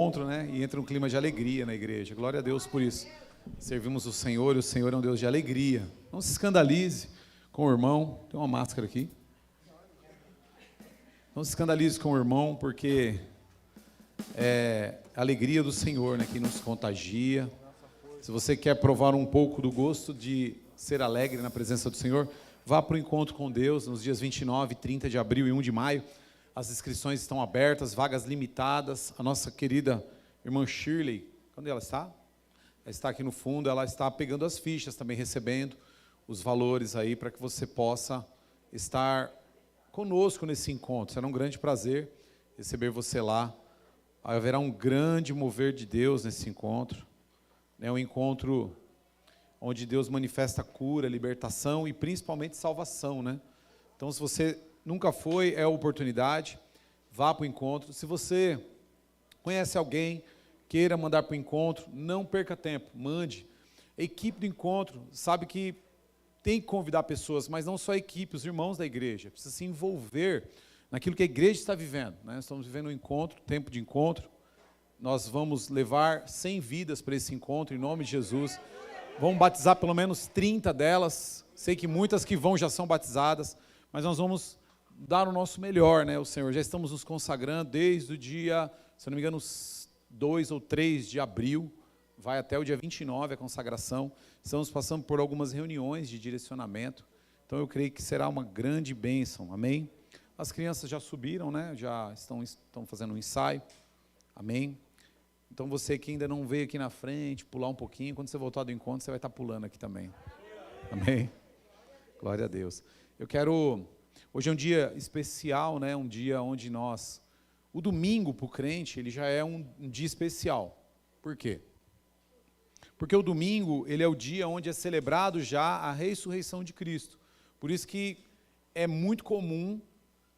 encontro, né? E entra um clima de alegria na igreja. Glória a Deus por isso. Servimos o Senhor e o Senhor é um Deus de alegria. Não se escandalize com o irmão. Tem uma máscara aqui. Não se escandalize com o irmão, porque é a alegria do Senhor, né, que nos contagia. Se você quer provar um pouco do gosto de ser alegre na presença do Senhor, vá para o encontro com Deus nos dias 29, 30 de abril e 1 de maio. As inscrições estão abertas, vagas limitadas. A nossa querida irmã Shirley, onde ela está? Ela está aqui no fundo, ela está pegando as fichas, também recebendo os valores aí, para que você possa estar conosco nesse encontro. Será um grande prazer receber você lá. Haverá um grande mover de Deus nesse encontro. É um encontro onde Deus manifesta cura, libertação e principalmente salvação, né? Então, se você nunca foi, é a oportunidade, vá para o encontro. Se você conhece alguém, queira mandar para o encontro, não perca tempo, mande. A equipe do encontro sabe que tem que convidar pessoas, mas não só a equipe, os irmãos da igreja, precisa se envolver naquilo que a igreja está vivendo, né? Estamos vivendo um encontro, tempo de encontro. Nós vamos levar 100 vidas para esse encontro, em nome de Jesus. Vamos batizar pelo menos 30 delas. Sei que muitas que vão já são batizadas, mas nós vamos dar o nosso melhor, né, o Senhor. Já estamos nos consagrando desde o dia, se não me engano, 2 ou 3 de abril, vai até o dia 29 a consagração. Estamos passando por algumas reuniões de direcionamento, então eu creio que será uma grande bênção, amém? As crianças já subiram, né, já estão fazendo um ensaio, amém? Então você que ainda não veio aqui na frente, pular um pouquinho, quando você voltar do encontro, você vai estar pulando aqui também, amém? Glória a Deus. Hoje é um dia especial, né? Um dia onde o domingo para o crente, ele já é um dia especial. Por quê? Porque o domingo, ele é o dia onde é celebrado já a ressurreição de Cristo. Por isso que é muito comum,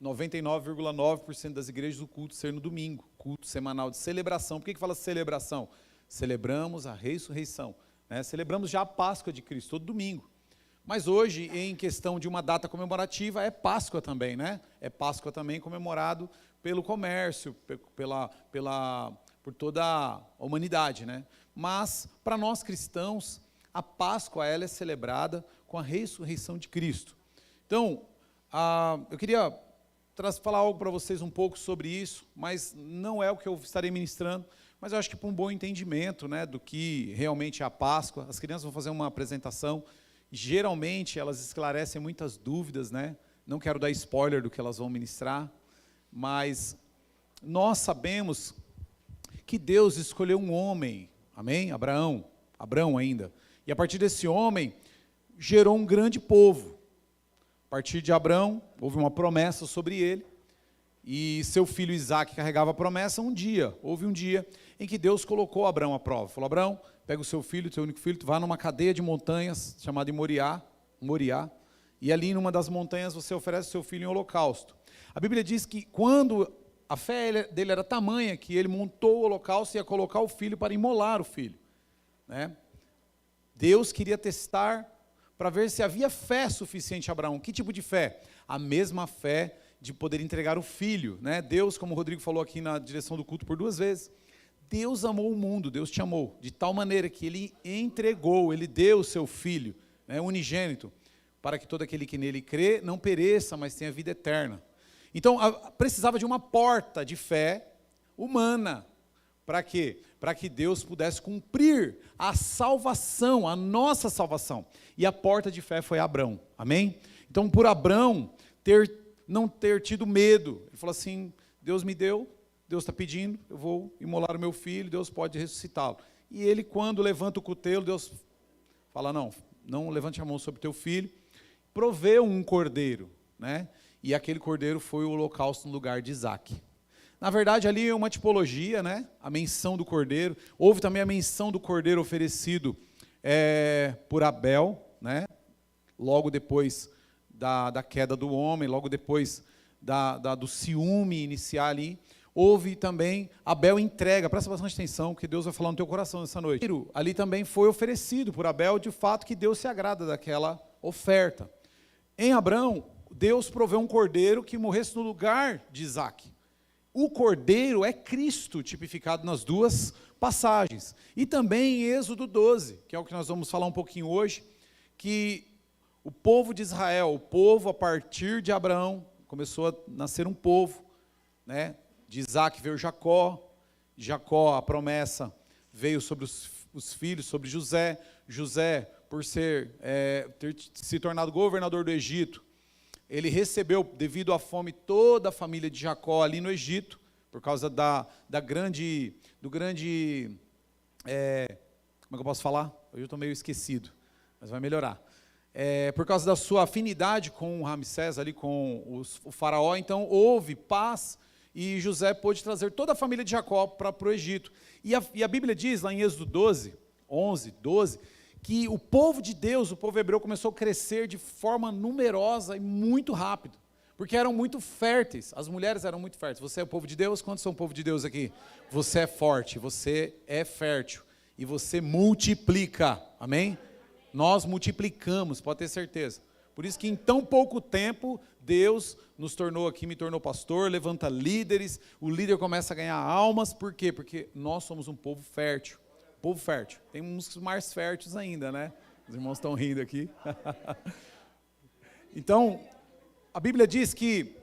99,9% das igrejas, o culto ser no domingo, culto semanal de celebração. Por que fala celebração? Celebramos a ressurreição, né? Celebramos já a Páscoa de Cristo, todo domingo. Mas hoje, em questão de uma data comemorativa, é Páscoa também, né? É Páscoa também comemorado pelo comércio, por toda a humanidade, né? Mas, para nós cristãos, a Páscoa ela é celebrada com a ressurreição de Cristo. Então, eu queria falar algo para vocês um pouco sobre isso, mas não é o que eu estarei ministrando, mas eu acho que para um bom entendimento, né, do que realmente é a Páscoa. As crianças vão fazer uma apresentação. Geralmente, elas esclarecem muitas dúvidas, né? Não quero dar spoiler do que elas vão ministrar, mas nós sabemos que Deus escolheu um homem, amém? Abraão ainda. E a partir desse homem, gerou um grande povo. A partir de Abraão, houve uma promessa sobre ele, e seu filho Isaac carregava a promessa. Houve um dia em que Deus colocou Abraão à prova. Falou: Abraão, pega o seu filho, o teu único filho, tu vá numa cadeia de montanhas, chamada Moriá, e ali numa das montanhas você oferece o seu filho em holocausto. A Bíblia diz que quando a fé dele era tamanha, que ele montou o holocausto e ia colocar o filho para imolar o filho, né? Deus queria testar para ver se havia fé suficiente a Abraão. Que tipo de fé? A mesma fé de poder entregar o filho, né? Deus, como o Rodrigo falou aqui na direção do culto por 2 vezes, Deus amou o mundo, Deus te amou, de tal maneira que Ele entregou, Ele deu o seu Filho, né, unigênito, para que todo aquele que nele crê não pereça, mas tenha vida eterna. Então, precisava de uma porta de fé humana. Para quê? Para que Deus pudesse cumprir a salvação, a nossa salvação. E a porta de fé foi Abraão, amém? Então, por Abraão não ter tido medo, ele falou assim: Deus me deu, Deus está pedindo, eu vou imolar o meu filho, Deus pode ressuscitá-lo. E ele, quando levanta o cutelo, Deus fala: não levante a mão sobre o teu filho. Proveu um cordeiro, né? E aquele cordeiro foi o holocausto no lugar de Isaac. Na verdade, ali é uma tipologia, né? A menção do cordeiro. Houve também a menção do cordeiro oferecido por Abel, né? Logo depois da queda do homem, logo depois do ciúme iniciar ali. Houve também, Abel entrega, presta bastante atenção, que Deus vai falar no teu coração essa noite. Ali também foi oferecido por Abel, de fato que Deus se agrada daquela oferta. Em Abraão, Deus proveu um cordeiro que morresse no lugar de Isaac. o cordeiro é Cristo, tipificado nas duas passagens. E também em Êxodo 12, que é o que nós vamos falar um pouquinho hoje, que o povo de Israel, o povo a partir de Abraão, começou a nascer um povo, né? De Isaac veio Jacó, Jacó, a promessa, veio sobre os filhos, sobre José. José, por ter se tornado governador do Egito, ele recebeu, devido à fome, toda a família de Jacó ali no Egito, por causa do grande, como é que eu posso falar? Hoje eu estou meio esquecido, mas vai melhorar. Por causa da sua afinidade com Ramsés, ali com o faraó, então houve paz, e José pôde trazer toda a família de Jacó para o Egito. E a Bíblia diz, lá em Êxodo 12, 11, 12, que o povo de Deus, o povo hebreu, começou a crescer de forma numerosa e muito rápido, porque eram muito férteis, as mulheres eram muito férteis. Você é o povo de Deus? Quantos são o povo de Deus aqui? Você é forte, você é fértil, e você multiplica, amém? Nós multiplicamos, pode ter certeza. Por isso que em tão pouco tempo, Deus nos tornou aqui, me tornou pastor, levanta líderes, o líder começa a ganhar almas. Por quê? Porque nós somos um povo fértil. Povo fértil. Tem uns mais férteis ainda, né? Os irmãos estão rindo aqui. Então, a Bíblia diz que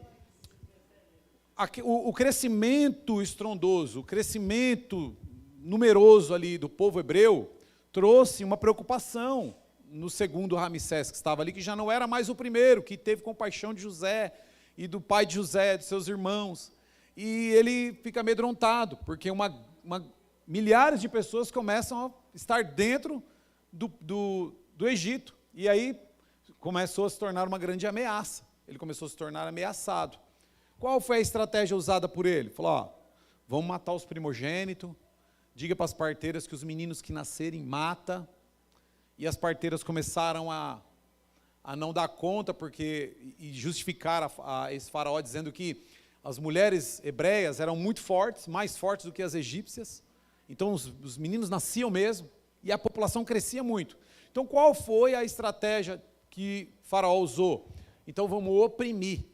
o crescimento estrondoso, o crescimento numeroso ali do povo hebreu, trouxe uma preocupação no segundo Ramsés, que estava ali, que já não era mais o primeiro, que teve compaixão de José e do pai de José, de seus irmãos. E ele fica amedrontado, porque milhares de pessoas começam a estar dentro do Egito. E aí começou a se tornar uma grande ameaça. Ele começou a se tornar ameaçado. Qual foi a estratégia usada por ele? Falou, ó, vamos matar os primogênitos, diga para as parteiras que os meninos que nascerem mata. E as parteiras começaram a não dar conta, e justificar a esse faraó, dizendo que as mulheres hebreias eram muito fortes, mais fortes do que as egípcias. Então os meninos nasciam mesmo, e a população crescia muito. Então qual foi a estratégia que faraó usou? Então vamos oprimir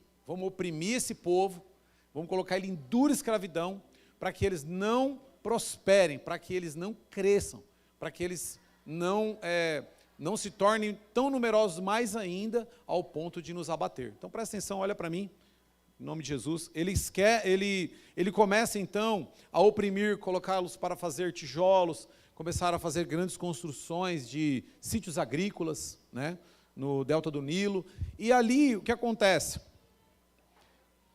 esse povo, vamos colocar ele em dura escravidão, para que eles não prosperem, para que eles não cresçam, para que eles não se tornem tão numerosos mais ainda, ao ponto de nos abater. Então presta atenção, olha para mim, em nome de Jesus. Ele começa então a oprimir, colocá-los para fazer tijolos, começaram a fazer grandes construções de sítios agrícolas, né, no delta do Nilo. E ali o que acontece?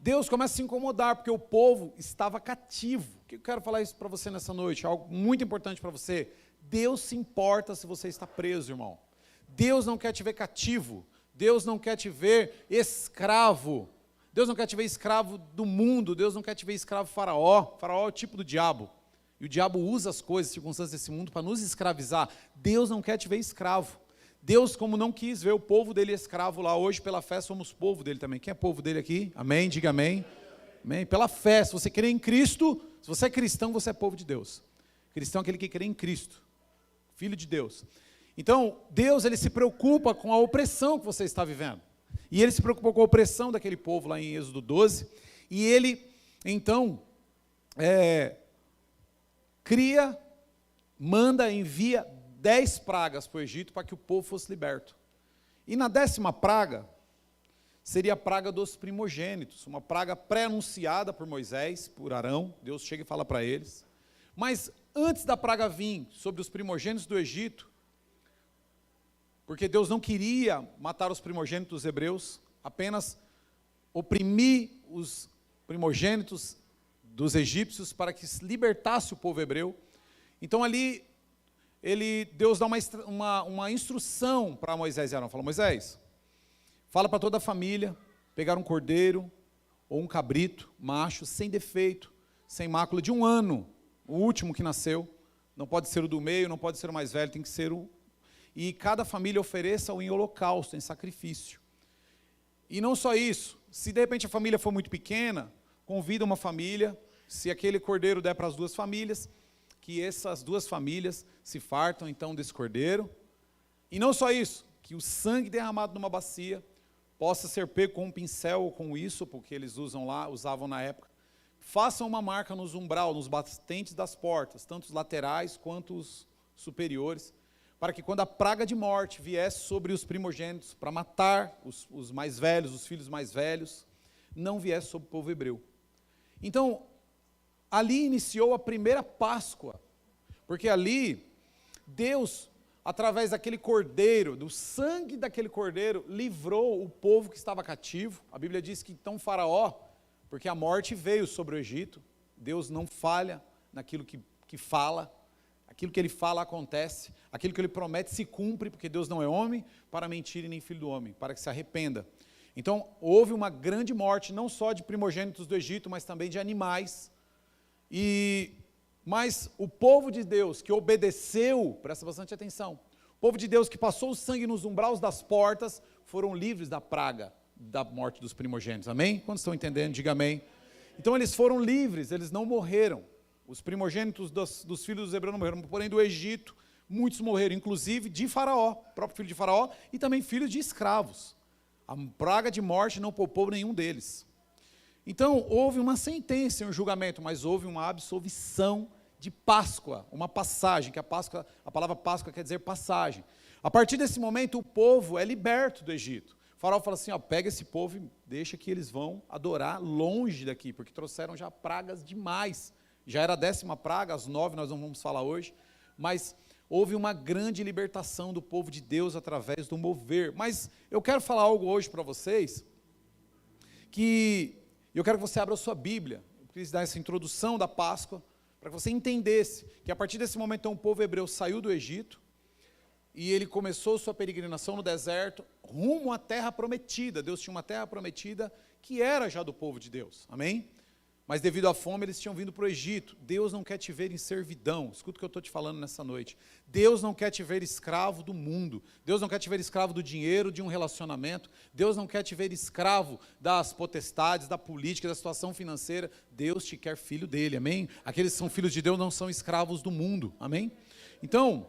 Deus começa a se incomodar, porque o povo estava cativo. O que eu quero falar isso para você nessa noite? Algo muito importante para você. Deus se importa se você está preso, irmão. Deus não quer te ver cativo. Deus não quer te ver escravo. Deus não quer te ver escravo do mundo. Deus não quer te ver escravo faraó. Faraó é o tipo do diabo. E o diabo usa as coisas, as circunstâncias desse mundo para nos escravizar. Deus não quer te ver escravo. Deus, como não quis ver o povo dele escravo lá, hoje pela fé somos povo dele também. Quem é povo dele aqui? Amém? Diga amém. Amém. Pela fé, se você crê em Cristo, se você é cristão, você é povo de Deus. Cristão é aquele que crê em Cristo, filho de Deus. Então, Deus, ele se preocupa com a opressão que você está vivendo. E ele se preocupou com a opressão daquele povo lá em Êxodo 12. E ele, então, envia 10 pragas para o Egito para que o povo fosse liberto. E na 10ª praga, seria a praga dos primogênitos, uma praga pré-anunciada por Moisés, por Arão. Deus chega e fala para eles. Mas antes da praga vir sobre os primogênitos do Egito, porque Deus não queria matar os primogênitos dos hebreus, apenas oprimir os primogênitos dos egípcios para que libertasse o povo hebreu. Então ali, Deus dá uma instrução para Moisés e Arão. Fala, Moisés, fala para toda a família, pegar um cordeiro ou um cabrito, macho, sem defeito, sem mácula, de 1 ano, o último que nasceu. Não pode ser o do meio, não pode ser o mais velho, tem que ser o... E cada família ofereça-o em holocausto, em sacrifício. E não só isso, se de repente a família for muito pequena, convida uma família, se aquele cordeiro der para as 2 famílias, que essas 2 famílias se fartam então desse cordeiro. E não só isso, que o sangue derramado numa bacia possa ser pego com um pincel ou com isso, porque eles usavam na época, façam uma marca nos umbral, nos batentes das portas, tanto os laterais quanto os superiores, para que quando a praga de morte viesse sobre os primogênitos, para matar os mais velhos, os filhos mais velhos, não viesse sobre o povo hebreu. Então, ali iniciou a primeira Páscoa, porque ali, Deus, através daquele cordeiro, do sangue daquele cordeiro, livrou o povo que estava cativo. A Bíblia diz que então Faraó, porque a morte veio sobre o Egito, Deus não falha naquilo que fala, aquilo que ele fala acontece, aquilo que ele promete se cumpre, porque Deus não é homem para mentir e nem filho do homem, para que se arrependa. Então, houve uma grande morte, não só de primogênitos do Egito, mas também de animais. Mas o povo de Deus que obedeceu, presta bastante atenção, o povo de Deus que passou o sangue nos umbrais das portas, foram livres da praga, da morte dos primogênitos, amém? Quantos estão entendendo? Diga amém. Então eles foram livres, eles não morreram. Os primogênitos dos filhos dos hebreus não morreram, porém do Egito, muitos morreram, inclusive de Faraó, próprio filho de Faraó, e também filhos de escravos. A praga de morte não poupou nenhum deles. Então, houve uma sentença, um julgamento, mas houve uma absolvição de Páscoa, uma passagem, que a palavra Páscoa quer dizer passagem. A partir desse momento, o povo é liberto do Egito. O faraó fala assim, pega esse povo e deixa que eles vão adorar longe daqui, porque trouxeram já pragas demais. Já era a 10ª praga, as 9 nós não vamos falar hoje, mas houve uma grande libertação do povo de Deus através do mover. Mas eu quero falar algo hoje para vocês, que eu quero que você abra a sua Bíblia, eu quis dar essa introdução da Páscoa, para que você entendesse que a partir desse momento então, o povo hebreu saiu do Egito, e ele começou sua peregrinação no deserto, rumo à terra prometida. Deus tinha uma terra prometida, que era já do povo de Deus, amém? Mas devido à fome, eles tinham vindo para o Egito. Deus não quer te ver em servidão. Escuta o que eu estou te falando nessa noite. Deus não quer te ver escravo do mundo. Deus não quer te ver escravo do dinheiro, de um relacionamento. Deus não quer te ver escravo das potestades, da política, da situação financeira. Deus te quer filho dele, amém? Aqueles que são filhos de Deus não são escravos do mundo, amém? Então,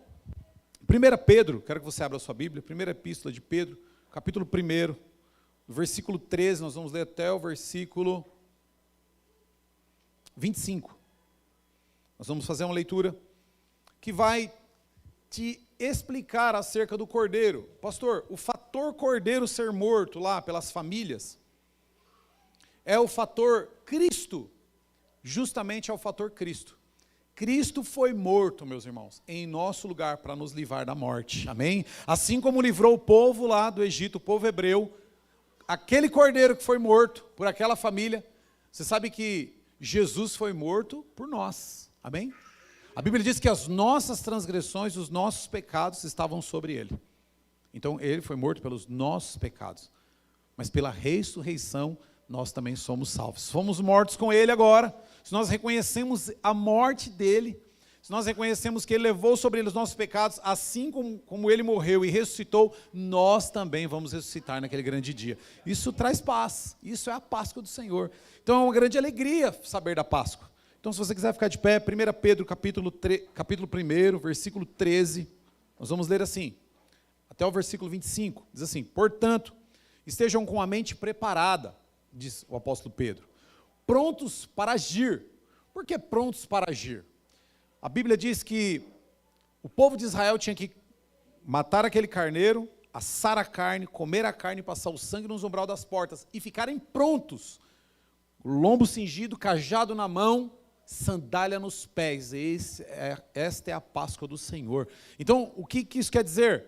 1 Pedro, quero que você abra a sua Bíblia, primeira epístola de Pedro, capítulo 1, versículo 13, nós vamos ler até o versículo 25. Nós vamos fazer uma leitura que vai te explicar acerca do cordeiro. Pastor, o fator cordeiro ser morto lá pelas famílias é o fator Cristo, justamente é o fator Cristo. Cristo foi morto, meus irmãos, em nosso lugar para nos livrar da morte, amém? Assim como livrou o povo lá do Egito, o povo hebreu, aquele cordeiro que foi morto por aquela família, você sabe que Jesus foi morto por nós, amém? A Bíblia diz que as nossas transgressões, os nossos pecados estavam sobre ele. Então ele foi morto pelos nossos pecados, mas pela ressurreição nós também somos salvos. Fomos mortos com ele agora, se nós reconhecemos a morte dele, se nós reconhecemos que ele levou sobre ele os nossos pecados, assim como ele morreu e ressuscitou, nós também vamos ressuscitar naquele grande dia. Isso traz paz, isso é a Páscoa do Senhor. Então é uma grande alegria saber da Páscoa. Então se você quiser ficar de pé, 1 Pedro capítulo 1, versículo 13, nós vamos ler assim, até o versículo 25, diz assim, portanto, estejam com a mente preparada, diz o apóstolo Pedro, prontos para agir. Por que prontos para agir? A Bíblia diz que o povo de Israel tinha que matar aquele carneiro, assar a carne, comer a carne, passar o sangue nos umbral das portas e ficarem prontos, lombo cingido, cajado na mão, sandália nos pés. Esta é a Páscoa do Senhor. Então, o que isso quer dizer?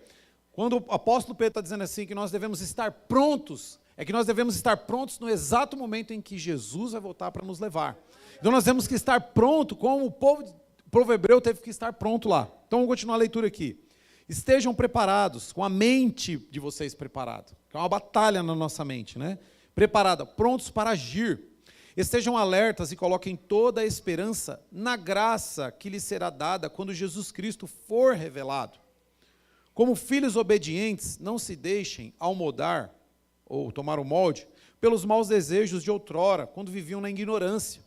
Quando o apóstolo Pedro está dizendo assim, que nós devemos estar prontos, é que nós devemos estar prontos no exato momento em que Jesus vai voltar para nos levar. Então nós temos que estar pronto, como o povo hebreu teve que estar pronto lá. Então vamos continuar a leitura aqui. Estejam preparados, com a mente de vocês preparada, que é uma batalha na nossa mente, né? Preparada, prontos para agir. Estejam alertas e coloquem toda a esperança na graça que lhes será dada quando Jesus Cristo for revelado. Como filhos obedientes, não se deixem almodar ou tomar o molde pelos maus desejos de outrora, quando viviam na ignorância.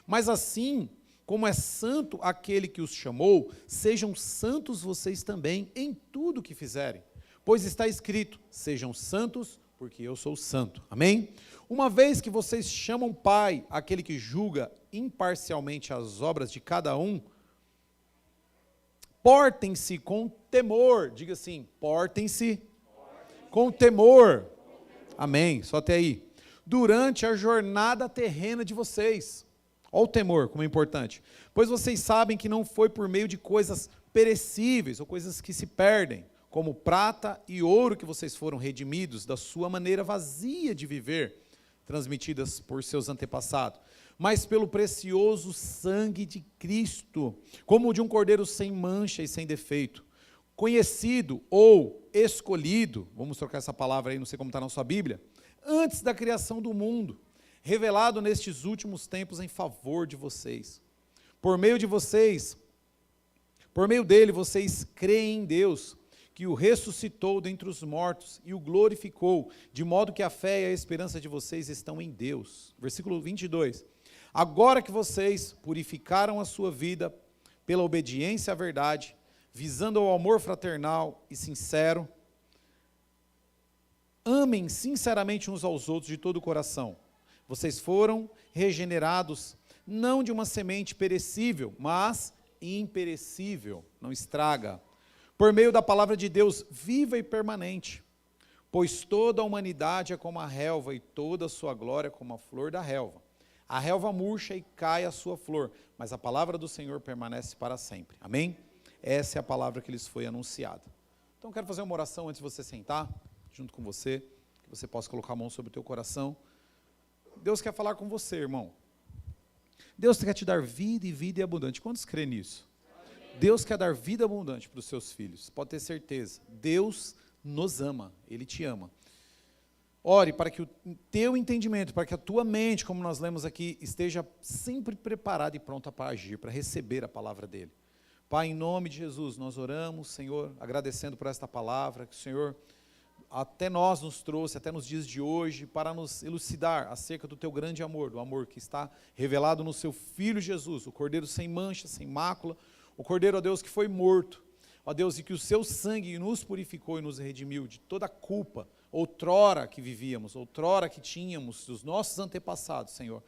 Mas assim como é santo aquele que os chamou, sejam santos vocês também em tudo o que fizerem. Pois está escrito, sejam santos, porque eu sou santo. Amém? Uma vez que vocês chamam Pai aquele que julga imparcialmente as obras de cada um, portem-se com temor. Diga assim, portem-se com temor. Amém, só até aí. Durante a jornada terrena de vocês. Olha o temor, como é importante. Pois vocês sabem que não foi por meio de coisas perecíveis, ou coisas que se perdem, como prata e ouro que vocês foram redimidos da sua maneira vazia de viver, transmitidas por seus antepassados, mas pelo precioso sangue de Cristo, como o de um cordeiro sem mancha e sem defeito, conhecido ou escolhido, vamos trocar essa palavra aí, não sei como está na sua Bíblia, antes da criação do mundo, revelado nestes últimos tempos em favor de vocês. Por meio dele vocês creem em Deus, que o ressuscitou dentre os mortos e o glorificou, de modo que a fé e a esperança de vocês estão em Deus. Versículo 22. Agora que vocês purificaram a sua vida pela obediência à verdade, visando ao amor fraternal e sincero, amem sinceramente uns aos outros de todo o coração. Vocês foram regenerados, não de uma semente perecível, mas imperecível, não estraga, por meio da palavra de Deus viva e permanente, pois toda a humanidade é como a relva e toda a sua glória como a flor da relva. A relva murcha e cai a sua flor, mas a palavra do Senhor permanece para sempre. Amém? Essa é a palavra que lhes foi anunciada. Então quero fazer uma oração antes de você sentar, junto com você, que você possa colocar a mão sobre o teu coração. Deus quer falar com você, irmão. Deus quer te dar vida e vida abundante. Quantos creem nisso? Deus quer dar vida abundante para os seus filhos, pode ter certeza. Deus nos ama, Ele te ama. Ore para que o teu entendimento, para que a tua mente, como nós lemos aqui, esteja sempre preparada e pronta para agir, para receber a palavra dEle. Pai, em nome de Jesus, nós oramos, Senhor, agradecendo por esta palavra, que o Senhor até nós nos trouxe, até nos dias de hoje, para nos elucidar acerca do teu grande amor, do amor que está revelado no seu Filho Jesus, o Cordeiro sem mancha, sem mácula, o Cordeiro, ó Deus, que foi morto, ó Deus, e que o seu sangue nos purificou e nos redimiu de toda a culpa, outrora que vivíamos, outrora que tínhamos, dos nossos antepassados, Senhor.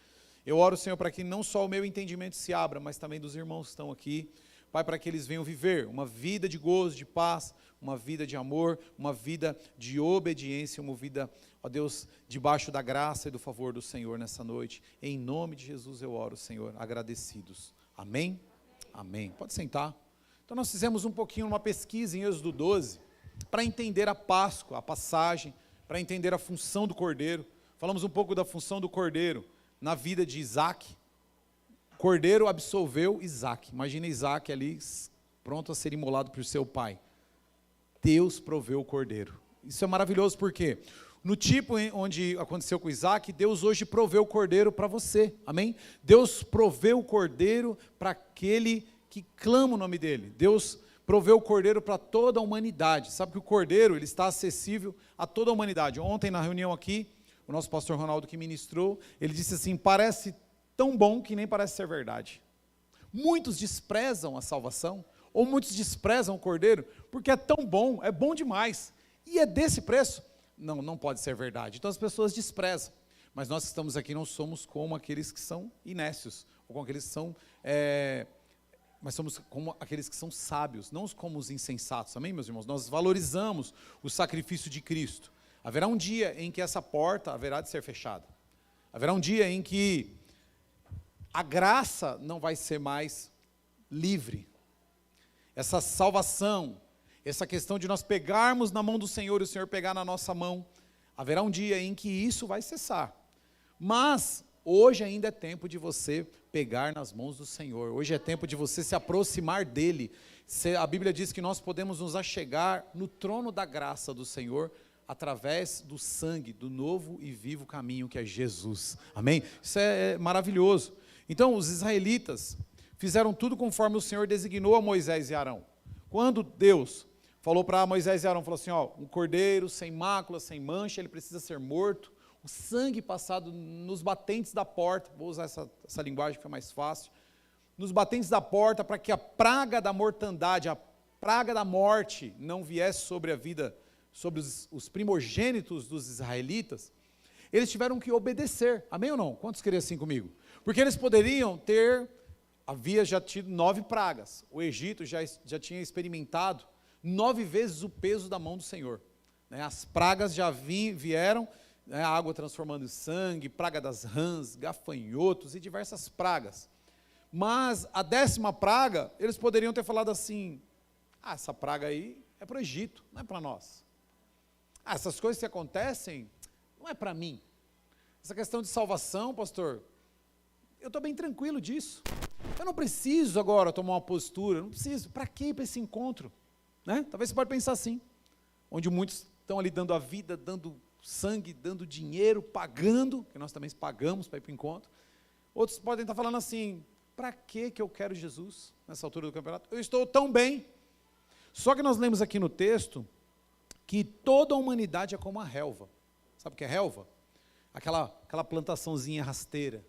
Eu oro, Senhor, para que não só o meu entendimento se abra, mas também dos irmãos que estão aqui, Pai, para que eles venham viver uma vida de gozo, de paz, uma vida de amor, uma vida de obediência, uma vida, ó Deus, debaixo da graça e do favor do Senhor nessa noite. Em nome de Jesus eu oro, Senhor, agradecidos. Amém? Amém. Pode sentar. Então nós fizemos um pouquinho uma pesquisa em Êxodo 12, para entender a Páscoa, a passagem, para entender a função do Cordeiro. Falamos um pouco da função do Cordeiro na vida de Isaac. O Cordeiro absolveu Isaac. Imagina Isaac ali, pronto a ser imolado por seu pai. Deus proveu o Cordeiro. Isso é maravilhoso porque no tipo onde aconteceu com Isaac, Deus hoje proveu o Cordeiro para você. Amém? Deus proveu o Cordeiro para aquele que clama o nome dele. Deus proveu o Cordeiro para toda a humanidade. Sabe que o Cordeiro, ele está acessível a toda a humanidade. Ontem na reunião aqui, o nosso pastor Ronaldo que ministrou, ele disse assim, parece tão bom que nem parece ser verdade. Muitos desprezam a salvação, ou muitos desprezam o Cordeiro, porque é tão bom, é bom demais, e é desse preço. Não, não pode ser verdade. Então as pessoas desprezam, mas nós que estamos aqui não somos como aqueles que são inécios, ou como aqueles que são, mas somos como aqueles que são sábios, não como os insensatos, amém, meus irmãos? Nós valorizamos o sacrifício de Cristo. Haverá um dia em que essa porta haverá de ser fechada, haverá um dia em que a graça não vai ser mais livre. Essa salvação, essa questão de nós pegarmos na mão do Senhor e o Senhor pegar na nossa mão, haverá um dia em que isso vai cessar. Mas hoje ainda é tempo de você pegar nas mãos do Senhor. Hoje é tempo de você se aproximar dEle. A Bíblia diz que nós podemos nos achegar no trono da graça do Senhor através do sangue, do novo e vivo caminho que é Jesus. Amém? Isso é maravilhoso. Então, os israelitas fizeram tudo conforme o Senhor designou a Moisés e Arão. Quando Deus falou para Moisés e Arão, falou assim, ó, um cordeiro sem mácula, sem mancha, ele precisa ser morto, o sangue passado nos batentes da porta, vou usar essa linguagem que é mais fácil, nos batentes da porta, para que a praga da mortandade, a praga da morte não viesse sobre a vida, sobre os primogênitos dos israelitas. eles tiveram que obedecer, amém ou não? Quantos queriam assim comigo? Porque eles poderiam ter, havia já tido 9 pragas, o Egito já tinha experimentado 9 vezes o peso da mão do Senhor, né? As pragas já vieram, né? A água transformando em sangue, praga das rãs, gafanhotos e diversas pragas, mas a 10ª praga, eles poderiam ter falado assim, essa praga aí é para o Egito, não é para nós. Essas coisas que acontecem, não é para mim. Essa questão de salvação, pastor, eu estou bem tranquilo disso. Eu não preciso agora tomar uma postura, não preciso. Para quê para esse encontro? Né? Talvez você pode pensar assim, onde muitos estão ali dando a vida, dando sangue, dando dinheiro, pagando, que nós também pagamos para ir para o encontro. Outros podem estar falando assim, para que eu quero Jesus nessa altura do campeonato? Eu estou tão bem. Só que nós lemos aqui no texto que toda a humanidade é como a relva. Sabe o que é relva? Aquela plantaçãozinha rasteira.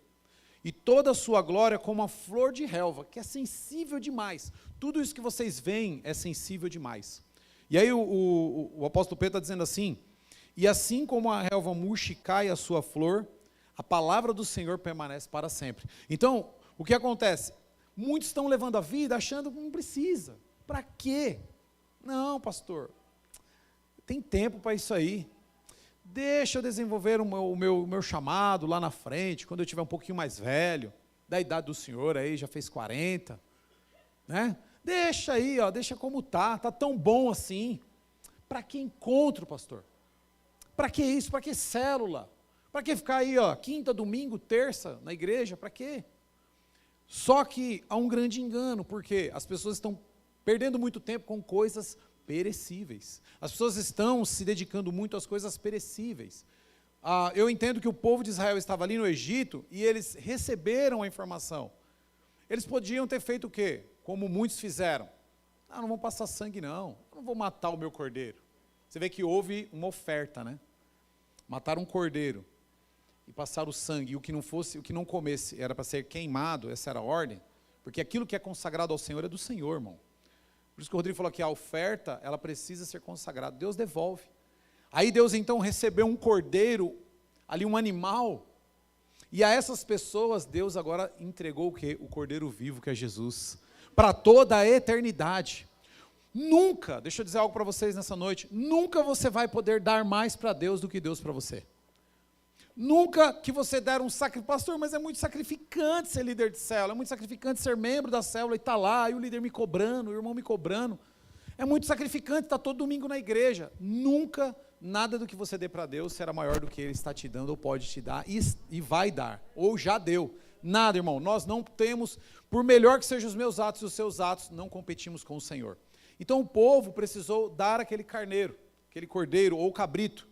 E toda a sua glória como a flor de relva, que é sensível demais. Tudo isso que vocês veem é sensível demais. E aí o apóstolo Pedro está dizendo assim, e assim como a relva murcha e cai a sua flor, a palavra do Senhor permanece para sempre. Então, o que acontece? Muitos estão levando a vida achando que não precisa. Para quê? Não, pastor, tem tempo para isso aí. Deixa eu desenvolver o meu chamado lá na frente, quando eu tiver um pouquinho mais velho, da idade do senhor aí, já fez 40, né? Deixa aí, ó, deixa como tá tão bom assim. Para que encontro, pastor? Para que isso? Para que célula? Para que ficar aí, ó, quinta, domingo, terça, na igreja? Para quê? Só que há um grande engano, porque as pessoas estão perdendo muito tempo com coisas perecíveis. As pessoas estão se dedicando muito às coisas perecíveis. Eu entendo que o povo de Israel estava ali no Egito e eles receberam a informação. Eles podiam ter feito o quê? Como muitos fizeram. Não vou passar sangue não vou matar o meu cordeiro. Você vê que houve uma oferta, né? Mataram um cordeiro e passaram o sangue, e o que não comesse era para ser queimado, essa era a ordem, porque aquilo que é consagrado ao Senhor é do Senhor, irmão. Por isso que o Rodrigo falou que a oferta, ela precisa ser consagrada. Deus devolve. Aí Deus então recebeu um cordeiro, ali um animal, e a essas pessoas Deus agora entregou o quê? O cordeiro vivo, que é Jesus, para toda a eternidade. Nunca, deixa eu dizer algo para vocês nessa noite, nunca você vai poder dar mais para Deus do que Deus para você. Nunca que você der um sacrifício, pastor, mas é muito sacrificante ser líder de célula, é muito sacrificante ser membro da célula e estar lá, e o líder me cobrando, o irmão me cobrando, é muito sacrificante estar todo domingo na igreja. Nunca, nada do que você dê para Deus será maior do que Ele está te dando, ou pode te dar, e vai dar, ou já deu. Nada, irmão, nós não temos, por melhor que sejam os meus atos e os seus atos, não competimos com o Senhor. Então o povo precisou dar aquele carneiro, aquele cordeiro ou cabrito,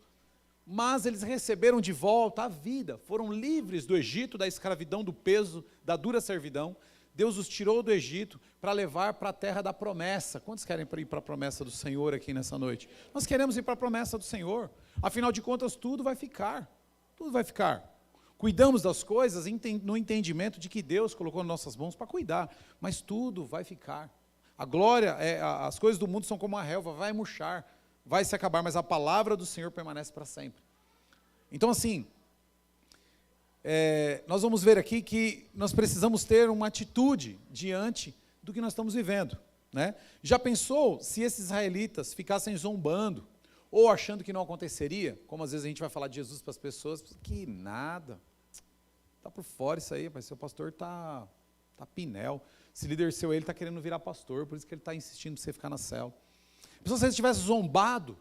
mas eles receberam de volta a vida, foram livres do Egito, da escravidão, do peso, da dura servidão. Deus os tirou do Egito para levar para a terra da promessa. Quantos querem ir para a promessa do Senhor aqui nessa noite? Nós queremos ir para a promessa do Senhor, afinal de contas tudo vai ficar, cuidamos das coisas no entendimento de que Deus colocou nas nossas mãos para cuidar, mas tudo vai ficar. A glória, as coisas do mundo são como a relva, vai murchar, vai se acabar, mas a palavra do Senhor permanece para sempre. Então assim, nós vamos ver aqui que nós precisamos ter uma atitude diante do que nós estamos vivendo, né? Já pensou se esses israelitas ficassem zombando, ou achando que não aconteceria, como às vezes a gente vai falar de Jesus para as pessoas, que nada, está por fora isso aí, seu pastor está pinel, esse líder seu, ele está querendo virar pastor, por isso que ele está insistindo para você ficar na célula. Se você tivesse zombado,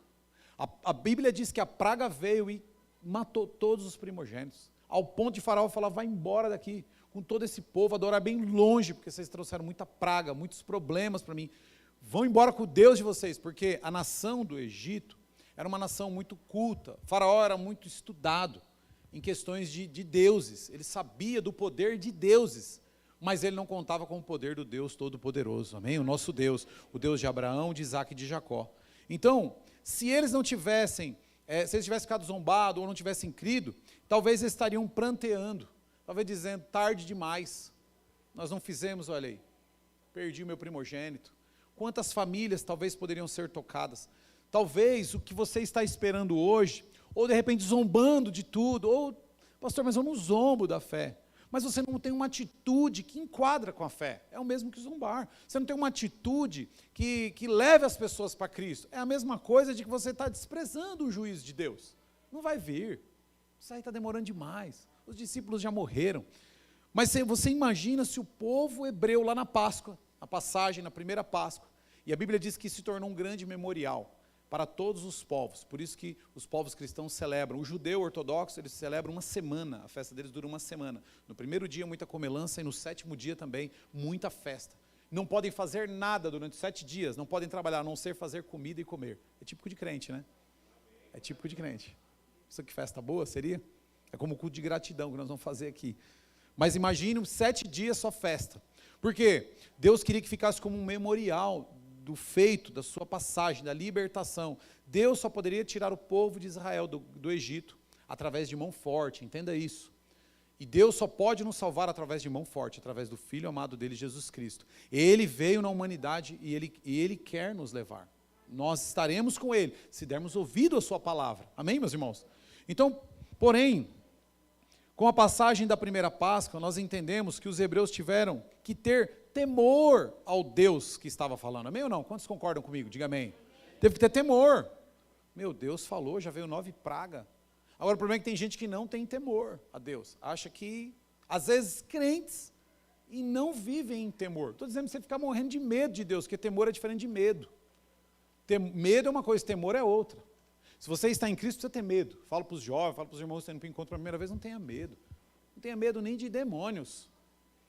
a Bíblia diz que a praga veio e matou todos os primogênitos, ao ponto de Faraó falar, vai embora daqui, com todo esse povo, adorar bem longe, porque vocês trouxeram muita praga, muitos problemas para mim, vão embora com o Deus de vocês, porque a nação do Egito era uma nação muito culta, Faraó era muito estudado em questões de deuses, ele sabia do poder de deuses, mas ele não contava com o poder do Deus Todo-Poderoso, amém? O nosso Deus, o Deus de Abraão, de Isaac e de Jacó. Então, se eles não tivessem, se eles tivessem ficado zombados ou não tivessem crido, talvez eles estariam pranteando, talvez dizendo, tarde demais, nós não fizemos, olha aí, perdi o meu primogênito. Quantas famílias talvez poderiam ser tocadas? talvez o que você está esperando hoje, ou de repente zombando de tudo, ou, pastor, mas eu não zombo da fé. Mas você não tem uma atitude que enquadra com a fé. É o mesmo que zombar. Você não tem uma atitude que leve as pessoas para Cristo. É a mesma coisa de que você está desprezando o juízo de Deus. Não vai vir. Isso aí está demorando demais. Os discípulos já morreram. Mas você imagina se o povo hebreu lá na Páscoa, a passagem, na primeira Páscoa, e a Bíblia diz que se tornou um grande memorial para todos os povos, por isso que os povos cristãos celebram. O judeu ortodoxo, eles celebram uma semana, a festa deles dura uma semana. No primeiro dia, muita comelança, e no sétimo dia também, muita festa. Não podem fazer nada durante 7 dias, não podem trabalhar, a não ser fazer comida e comer. É típico de crente, né? É típico de crente. Isso que festa boa seria? É como o culto de gratidão que nós vamos fazer aqui. Mas imagine 7 dias só festa. Por quê? Deus queria que ficasse como um memorial do feito, da sua passagem, da libertação. Deus só poderia tirar o povo de Israel do Egito através de mão forte, entenda isso. E Deus só pode nos salvar através de mão forte, através do Filho amado dele, Jesus Cristo. Ele veio na humanidade e ele quer nos levar. Nós estaremos com ele, se dermos ouvido à sua palavra. Amém, meus irmãos? Então, porém, com a passagem da primeira Páscoa, nós entendemos que os hebreus tiveram que ter temor ao Deus que estava falando. Amém ou não? Quantos concordam comigo? Diga amém. Teve que ter temor. Meu Deus falou, já veio 9 pragas. Agora o problema é que tem gente que não tem temor a Deus. Acha que, às vezes, crentes e não vivem em temor. Estou dizendo que você ficar morrendo de medo de Deus, porque temor é diferente de medo. Medo é uma coisa, temor é outra. Se você está em Cristo, precisa ter medo. Falo para os jovens, falo para os irmãos que estão indo para o encontro pela primeira vez, não tenha medo. Não tenha medo nem de demônios.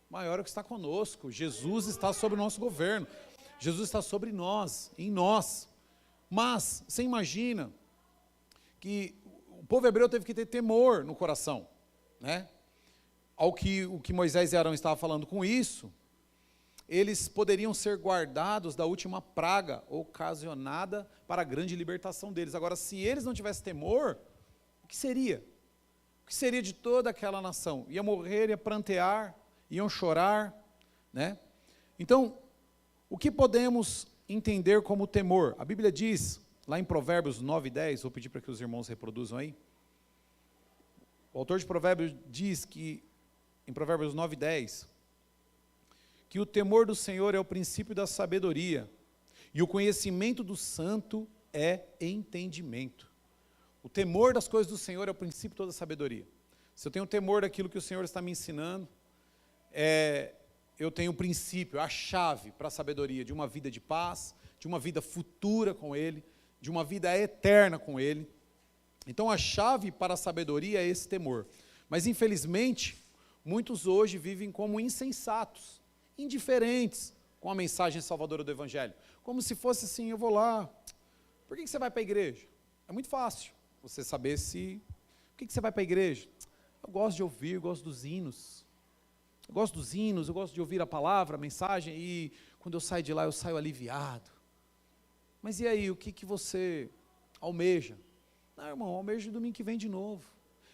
Maior é o que está conosco. Jesus está sobre o nosso governo. Jesus está sobre nós, em nós. Mas, você imagina que o povo hebreu teve que ter temor no coração, né? O que Moisés e Arão estavam falando com isso, eles poderiam ser guardados da última praga ocasionada para a grande libertação deles. Agora, se eles não tivessem temor, o que seria? O que seria de toda aquela nação? Ia morrer, ia prantear, iam chorar, né? Então, o que podemos entender como temor? A Bíblia diz, lá em Provérbios 9:10, vou pedir para que os irmãos reproduzam aí. O autor de Provérbios diz que, em Provérbios 9:10, que o temor do Senhor é o princípio da sabedoria, e o conhecimento do santo é entendimento. O temor das coisas do Senhor é o princípio de toda a sabedoria. Se eu tenho temor daquilo que o Senhor está me ensinando, eu tenho o princípio, a chave para a sabedoria de uma vida de paz, de uma vida futura com Ele, de uma vida eterna com Ele. Então a chave para a sabedoria é esse temor. Mas infelizmente, muitos hoje vivem como insensatos, indiferentes com a mensagem salvadora do Evangelho. Como se fosse assim, eu vou lá, por que você vai para a igreja? É muito fácil você saber por que você vai para a igreja? Eu gosto de ouvir, eu gosto dos hinos. Eu gosto dos hinos, eu gosto de ouvir a palavra, a mensagem, e quando eu saio de lá, eu saio aliviado. Mas e aí, o que você almeja? Não, irmão, almeja domingo que vem de novo.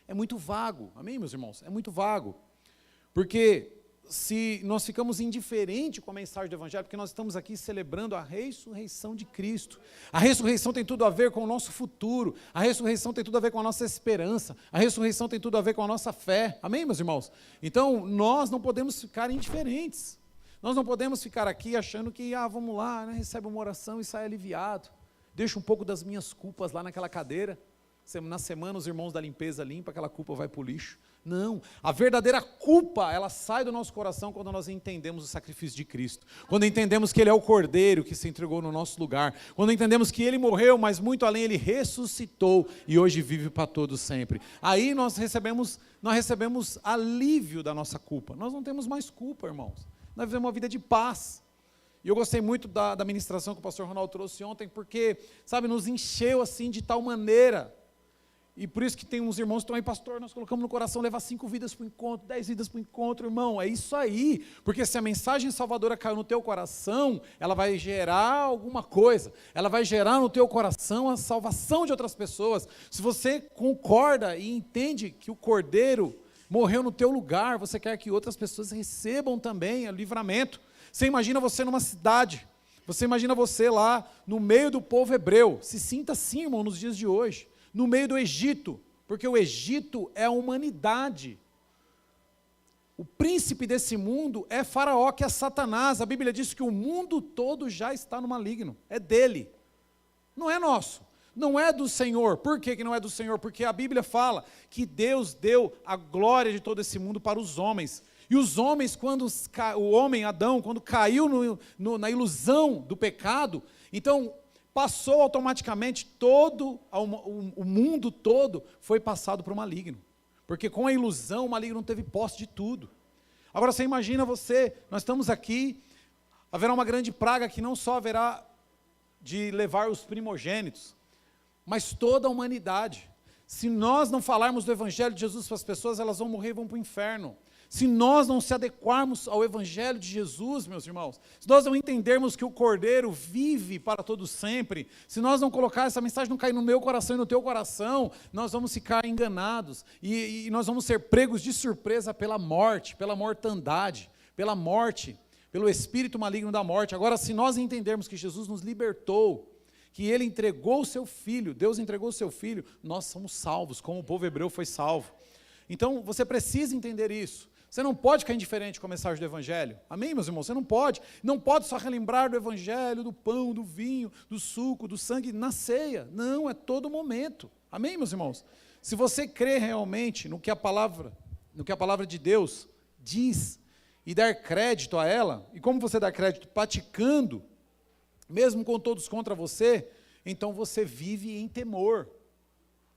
É muito vago, amém, meus irmãos? É muito vago. Porque se nós ficamos indiferentes com a mensagem do Evangelho, porque nós estamos aqui celebrando a ressurreição de Cristo. A ressurreição tem tudo a ver com o nosso futuro. A ressurreição tem tudo a ver com a nossa esperança. A ressurreição tem tudo a ver com a nossa fé. Amém, meus irmãos? Então, nós não podemos ficar indiferentes. Nós não podemos ficar aqui achando que, vamos lá, né, recebe uma oração e sai aliviado. Deixa um pouco das minhas culpas lá naquela cadeira. Na semana, os irmãos da limpeza limpam, aquela culpa vai para o lixo. Não, a verdadeira culpa, ela sai do nosso coração quando nós entendemos o sacrifício de Cristo, quando entendemos que Ele é o Cordeiro que se entregou no nosso lugar, quando entendemos que Ele morreu, mas muito além, Ele ressuscitou e hoje vive para todos sempre. Aí nós recebemos alívio da nossa culpa. Nós não temos mais culpa, irmãos. Nós vivemos uma vida de paz. E eu gostei muito da ministração que o pastor Ronaldo trouxe ontem, porque, sabe, nos encheu assim de tal maneira. E por isso que tem uns irmãos que estão aí, pastor, nós colocamos no coração levar 5 vidas para o encontro, 10 vidas para o encontro, irmão, é isso aí, porque se a mensagem salvadora caiu no teu coração, ela vai gerar alguma coisa, ela vai gerar no teu coração a salvação de outras pessoas. Se você concorda e entende que o Cordeiro morreu no teu lugar, você quer que outras pessoas recebam também o livramento. Você imagina você numa cidade, Você imagina você lá no meio do povo hebreu, se sinta assim, irmão, nos dias de hoje, no meio do Egito, porque o Egito é a humanidade. O príncipe desse mundo é Faraó, que é Satanás. A Bíblia diz que o mundo todo já está no maligno, é dele, não é nosso. Não é do Senhor. Por que não é do Senhor? Porque a Bíblia fala que Deus deu a glória de todo esse mundo para os homens. E os homens, quando o homem, Adão, quando caiu na ilusão do pecado, então passou automaticamente o mundo todo foi passado para o maligno. Porque com a ilusão o maligno teve posse de tudo. Agora você imagina nós estamos aqui, haverá uma grande praga que não só haverá de levar os primogênitos, mas toda a humanidade. Se nós não falarmos do Evangelho de Jesus para as pessoas, elas vão morrer e vão para o inferno. Se nós não se adequarmos ao Evangelho de Jesus, meus irmãos, se nós não entendermos que o Cordeiro vive para todo sempre, se nós não colocar essa mensagem, não cair no meu coração e no teu coração, nós vamos ficar enganados, e nós vamos ser pregos de surpresa pela morte, pela mortandade, pela morte, pelo espírito maligno da morte. Agora, se nós entendermos que Jesus nos libertou, que Ele entregou o seu Filho, Deus entregou o seu Filho, nós somos salvos, como o povo hebreu foi salvo. Então, você precisa entender isso. Você não pode ficar indiferente com a mensagem do Evangelho. Amém, meus irmãos? Você não pode. Não pode só relembrar do Evangelho, do pão, do vinho, do suco, do sangue na ceia. Não, é todo momento. Amém, meus irmãos? Se você crê realmente no que a palavra de Deus diz e dar crédito a ela, e como você dá crédito? Praticando, mesmo com todos contra você, então você vive em temor.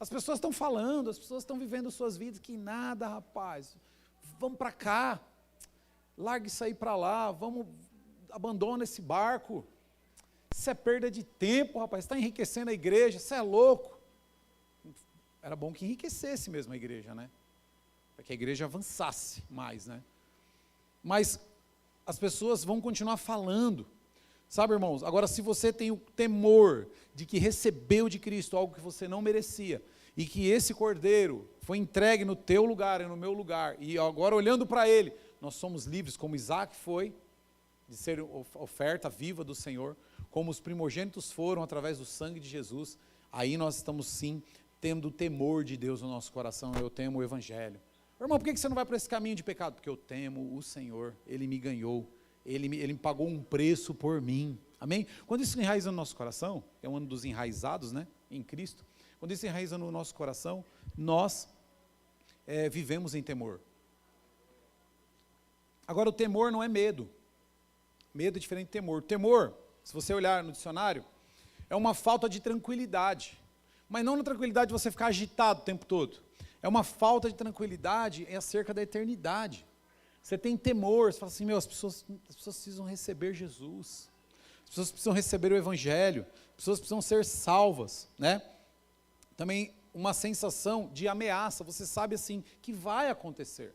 As pessoas estão falando, as pessoas estão vivendo suas vidas, que nada, rapaz, vamos para cá, larga isso aí para lá, abandona esse barco, isso é perda de tempo, rapaz, está enriquecendo a igreja, isso é louco. Era bom que enriquecesse mesmo a igreja, né? Para que a igreja avançasse mais, né? Mas as pessoas vão continuar falando, sabe, irmãos? Agora, se você tem o temor de que recebeu de Cristo algo que você não merecia, e que esse Cordeiro foi entregue no teu lugar e no meu lugar, e agora olhando para Ele, nós somos livres, como Isaac foi, de ser oferta viva do Senhor, como os primogênitos foram através do sangue de Jesus, aí nós estamos sim, tendo o temor de Deus no nosso coração. Eu temo o Evangelho. Irmão, por que você não vai para esse caminho de pecado? Porque eu temo o Senhor, Ele me ganhou, Ele me pagou um preço por mim, amém? Quando isso enraiza no nosso coração, é um ano dos enraizados, né, em Cristo, quando isso enraiza no nosso coração, nós vivemos em temor. Agora, o temor não é medo. Medo é diferente de temor. Temor, se você olhar no dicionário, é uma falta de tranquilidade. Mas não na tranquilidade de você ficar agitado o tempo todo. É uma falta de tranquilidade acerca da eternidade. Você tem temor, você fala assim, as pessoas precisam receber Jesus. As pessoas precisam receber o Evangelho. As pessoas precisam ser salvas, né? Também uma sensação de ameaça, você sabe assim, que vai acontecer.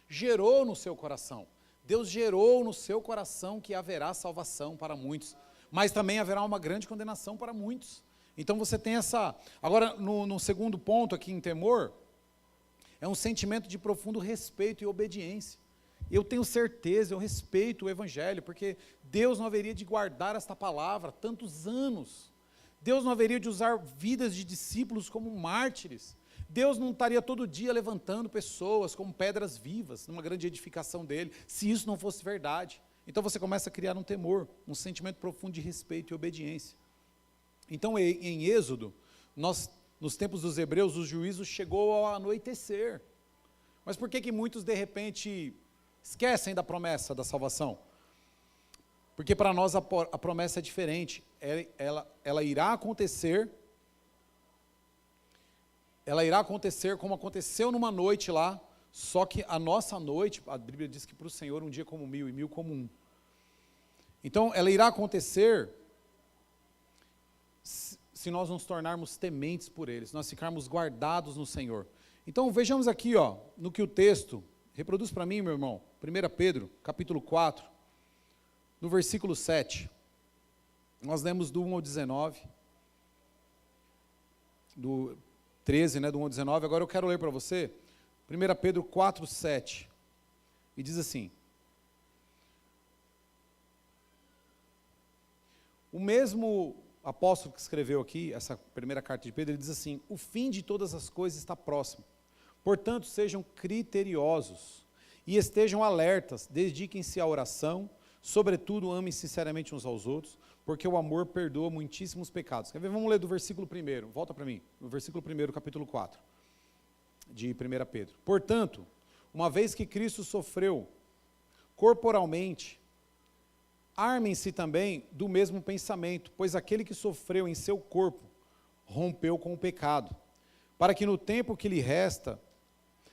Gerou no seu coração. Deus gerou no seu coração que haverá salvação para muitos, mas também haverá uma grande condenação para muitos. Então você tem essa... Agora, no segundo ponto aqui em temor, é um sentimento de profundo respeito e obediência. Eu tenho certeza, eu respeito o Evangelho, porque Deus não haveria de guardar esta palavra tantos anos. Deus não haveria de usar vidas de discípulos como mártires. Deus não estaria todo dia levantando pessoas como pedras vivas, numa grande edificação dele, se isso não fosse verdade. Então você começa a criar um temor, um sentimento profundo de respeito e obediência. Então em Êxodo, nos tempos dos hebreus, o juízo chegou ao anoitecer. Mas por que muitos de repente esquecem da promessa da salvação? Porque para nós a promessa é diferente, ela irá acontecer como aconteceu numa noite lá, só que a nossa noite, a Bíblia diz que para o Senhor um dia como 1000 e 1000 como um. Então ela irá acontecer se nós nos tornarmos tementes por Ele, se nós ficarmos guardados no Senhor. Então vejamos aqui, no que o texto, reproduz para mim, meu irmão, 1 Pedro, capítulo 4, no versículo 7, nós lemos do 1 ao 19, do 13, do 1 ao 19, agora eu quero ler para você, 1 Pedro 4, 7, e diz assim: O mesmo apóstolo que escreveu aqui, essa primeira carta de Pedro, ele diz assim: o fim de todas as coisas está próximo. Portanto, sejam criteriosos e estejam alertas, dediquem-se à oração, sobretudo amem sinceramente uns aos outros, porque o amor perdoa muitíssimos pecados. Quer ver? Vamos ler do versículo 1, volta para mim, no versículo 1, capítulo 4, de 1 Pedro. Portanto, uma vez que Cristo sofreu corporalmente, armem-se também do mesmo pensamento, pois aquele que sofreu em seu corpo rompeu com o pecado, para que no tempo que lhe resta,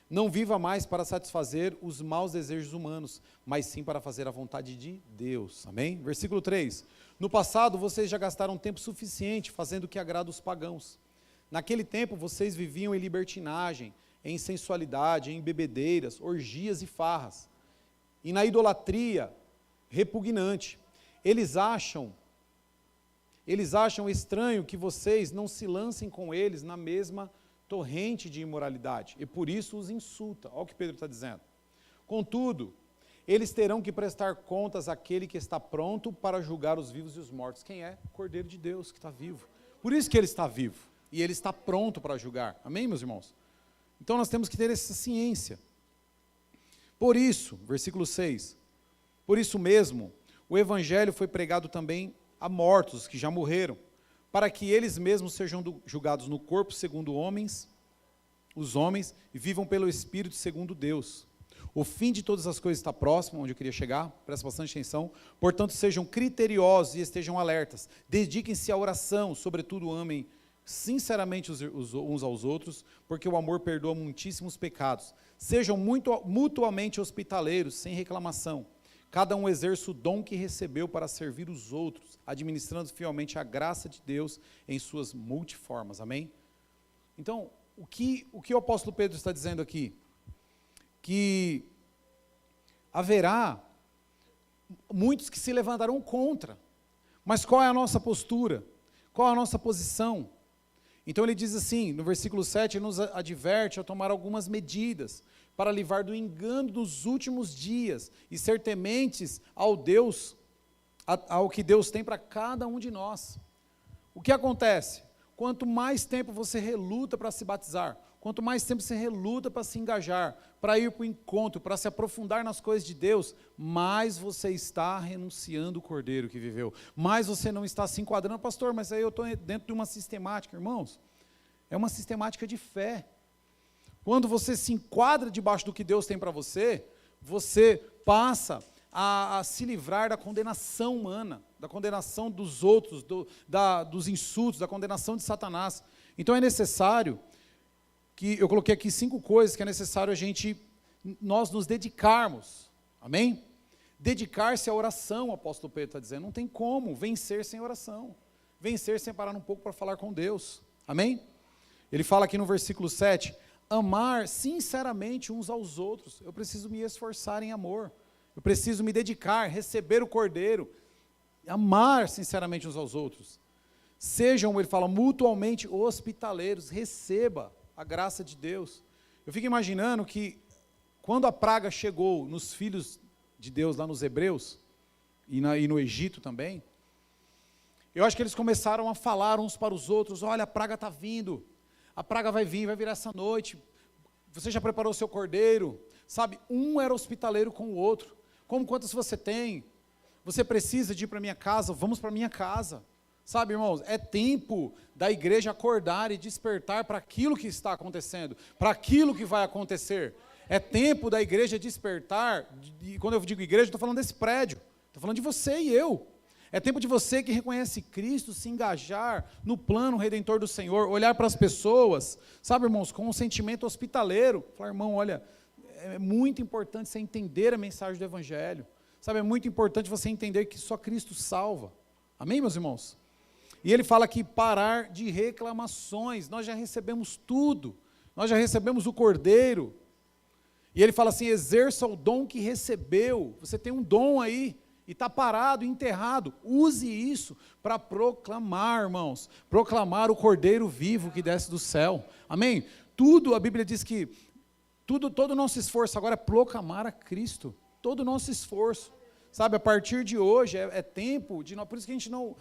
não viva mais para satisfazer os maus desejos humanos, mas sim para fazer a vontade de Deus. Amém? Versículo 3. No passado, vocês já gastaram tempo suficiente fazendo o que agrada os pagãos. Naquele tempo, vocês viviam em libertinagem, em sensualidade, em bebedeiras, orgias e farras, e na idolatria repugnante. Eles acham estranho que vocês não se lancem com eles na mesma torrente de imoralidade, e por isso os insulta. Olha o que Pedro está dizendo. Contudo, eles terão que prestar contas àquele que está pronto para julgar os vivos e os mortos. Quem é? O Cordeiro de Deus, que está vivo. Por isso que ele está vivo, e ele está pronto para julgar. Amém, meus irmãos? Então nós temos que ter essa ciência. Por isso, versículo 6, por isso mesmo, o evangelho foi pregado também a mortos, que já morreram, para que eles mesmos sejam julgados no corpo segundo os homens, e vivam pelo Espírito segundo Deus. O fim de todas as coisas está próximo, onde eu queria chegar, presta bastante atenção. Portanto, sejam criteriosos e estejam alertas. Dediquem-se à oração, sobretudo amem sinceramente uns aos outros, porque o amor perdoa muitíssimos pecados. Sejam mutuamente hospitaleiros, sem reclamação. Cada um exerça o dom que recebeu para servir os outros, administrando fielmente a graça de Deus em suas multiformas. Amém? Então, o que o apóstolo Pedro está dizendo aqui? Que haverá muitos que se levantarão contra. Mas qual é a nossa postura? Qual é a nossa posição? Então ele diz assim, no versículo 7, ele nos adverte a tomar algumas medidas para livrar do engano dos últimos dias e ser tementes ao que Deus tem para cada um de nós. O que acontece? Quanto mais tempo você reluta para se batizar, quanto mais tempo você reluta para se engajar, para ir para o encontro, para se aprofundar nas coisas de Deus, mais você está renunciando o Cordeiro que viveu, mais você não está se enquadrando. Pastor, mas aí eu estou dentro de uma sistemática. Irmãos, é uma sistemática de fé. Quando você se enquadra debaixo do que Deus tem para você, você passa a se livrar da condenação humana, da condenação dos outros, dos insultos, da condenação de Satanás. Então é necessário que, eu coloquei aqui 5 coisas que é necessário nós nos dedicarmos, amém? Dedicar-se à oração, o apóstolo Pedro está dizendo, não tem como vencer sem oração, vencer sem parar um pouco para falar com Deus, amém? Ele fala aqui no versículo 7, amar sinceramente uns aos outros. Eu preciso me esforçar em amor, eu preciso me dedicar, receber o Cordeiro, amar sinceramente uns aos outros. Sejam, ele fala, mutuamente hospitaleiros, receba a graça de Deus. Eu fico imaginando que quando a praga chegou nos filhos de Deus, lá nos hebreus, e no Egito também, eu acho que eles começaram a falar uns para os outros, olha, a praga está vindo, a praga vai vir essa noite, você já preparou o seu cordeiro, sabe, um era hospitaleiro com o outro. Quantos você tem? Você precisa de ir para a minha casa? Vamos para a minha casa. Sabe, irmãos, é tempo da igreja acordar e despertar para aquilo que está acontecendo, para aquilo que vai acontecer. É tempo da igreja despertar, e quando eu digo igreja, estou falando desse prédio, estou falando de você e eu. É tempo de você que reconhece Cristo se engajar no plano redentor do Senhor, olhar para as pessoas, sabe, irmãos, com um sentimento hospitaleiro. Falar, irmão, olha, é muito importante você entender a mensagem do Evangelho. Sabe, é muito importante você entender que só Cristo salva. Amém, meus irmãos? E ele fala aqui, parar de reclamações. Nós já recebemos tudo. Nós já recebemos o Cordeiro. E ele fala assim, exerça o dom que recebeu. Você tem um dom aí, e está parado, enterrado. Use isso para proclamar, irmãos. Proclamar o Cordeiro vivo que desce do céu. Amém? Tudo, a Bíblia diz que todo o nosso esforço agora é proclamar a Cristo. Todo o nosso esforço. Sabe, a partir de hoje é tempo de nós, por isso que a gente não...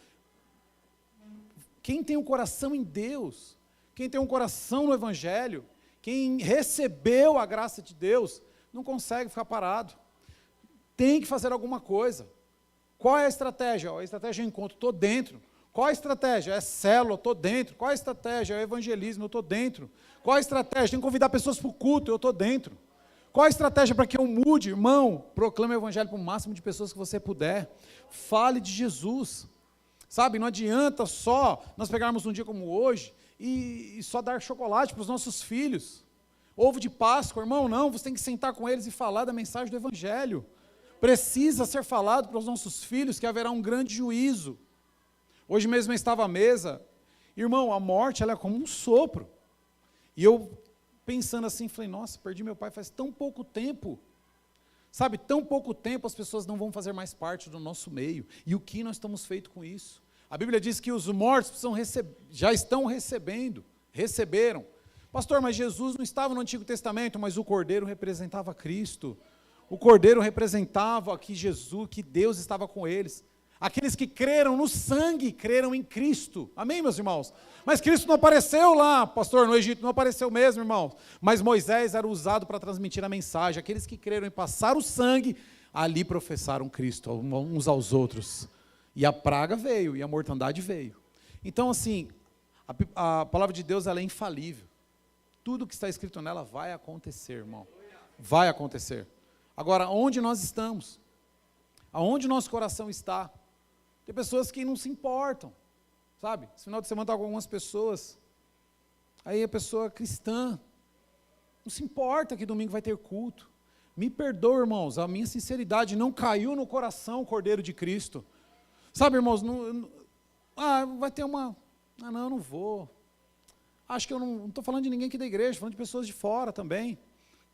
quem tem um coração em Deus, quem tem um coração no Evangelho, quem recebeu a graça de Deus, não consegue ficar parado. Tem que fazer alguma coisa. Qual é a estratégia? A estratégia é encontro, estou dentro. Qual a estratégia? É célula, estou dentro. Qual a estratégia? É evangelismo, eu estou dentro. Qual a estratégia? Tem que convidar pessoas para o culto, eu estou dentro. Qual a estratégia para que eu mude? Irmão, proclame o evangelho para o máximo de pessoas que você puder. Fale de Jesus. Sabe, não adianta só nós pegarmos um dia como hoje e só dar chocolate para os nossos filhos. Ovo de Páscoa, irmão, não, você tem que sentar com eles e falar da mensagem do evangelho. Precisa ser falado para os nossos filhos que haverá um grande juízo. Hoje mesmo eu estava à mesa, irmão, a morte ela é como um sopro. E eu pensando assim, falei, nossa, perdi meu pai faz tão pouco tempo. Sabe, tão pouco tempo as pessoas não vão fazer mais parte do nosso meio. E o que nós estamos feito com isso? A Bíblia diz que os mortos já estão receberam. Pastor, mas Jesus não estava no Antigo Testamento, mas o Cordeiro representava Cristo. O Cordeiro representava que Jesus, que Deus estava com eles. Aqueles que creram no sangue, creram em Cristo. Amém, meus irmãos? Mas Cristo não apareceu lá, pastor, no Egito, não apareceu mesmo, irmãos. Mas Moisés era usado para transmitir a mensagem. Aqueles que creram em passar o sangue, ali professaram Cristo, uns aos outros. E a praga veio, e a mortandade veio. Então, assim, a palavra de Deus ela é infalível. Tudo que está escrito nela vai acontecer, irmão. Vai acontecer. Agora, onde nós estamos? Aonde nosso coração está? Tem pessoas que não se importam, sabe? Esse final de semana estava com algumas pessoas, aí a pessoa cristã, não se importa que domingo vai ter culto. Me perdoa, irmãos, a minha sinceridade não caiu no coração o Cordeiro de Cristo. Sabe, irmãos, vai ter uma... não, eu não vou. Acho que eu não estou falando de ninguém aqui da igreja, estou falando de pessoas de fora também,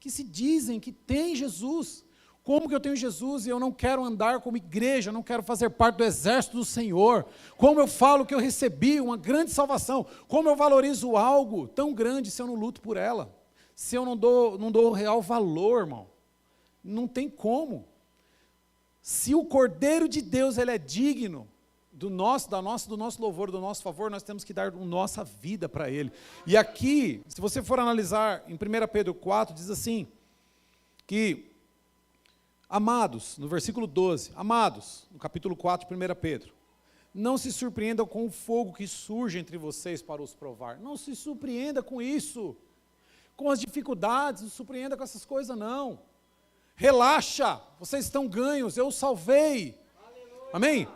que se dizem que tem Jesus. Como que eu tenho Jesus e eu não quero andar como igreja, não quero fazer parte do exército do Senhor? Como eu falo que eu recebi uma grande salvação? Como eu valorizo algo tão grande se eu não luto por ela? Se eu não dou o real valor, irmão? Não tem como. Se o Cordeiro de Deus ele é digno do nosso louvor, do nosso favor, nós temos que dar nossa vida para Ele. E aqui, se você for analisar em 1 Pedro 4, diz assim, que, amados, no versículo 12, amados, no capítulo 4 de 1 Pedro, não se surpreendam com o fogo que surge entre vocês para os provar. Não se surpreenda com isso, com as dificuldades, não se surpreenda com essas coisas não. Relaxa, vocês estão ganhos, eu os salvei. Aleluia. Amém?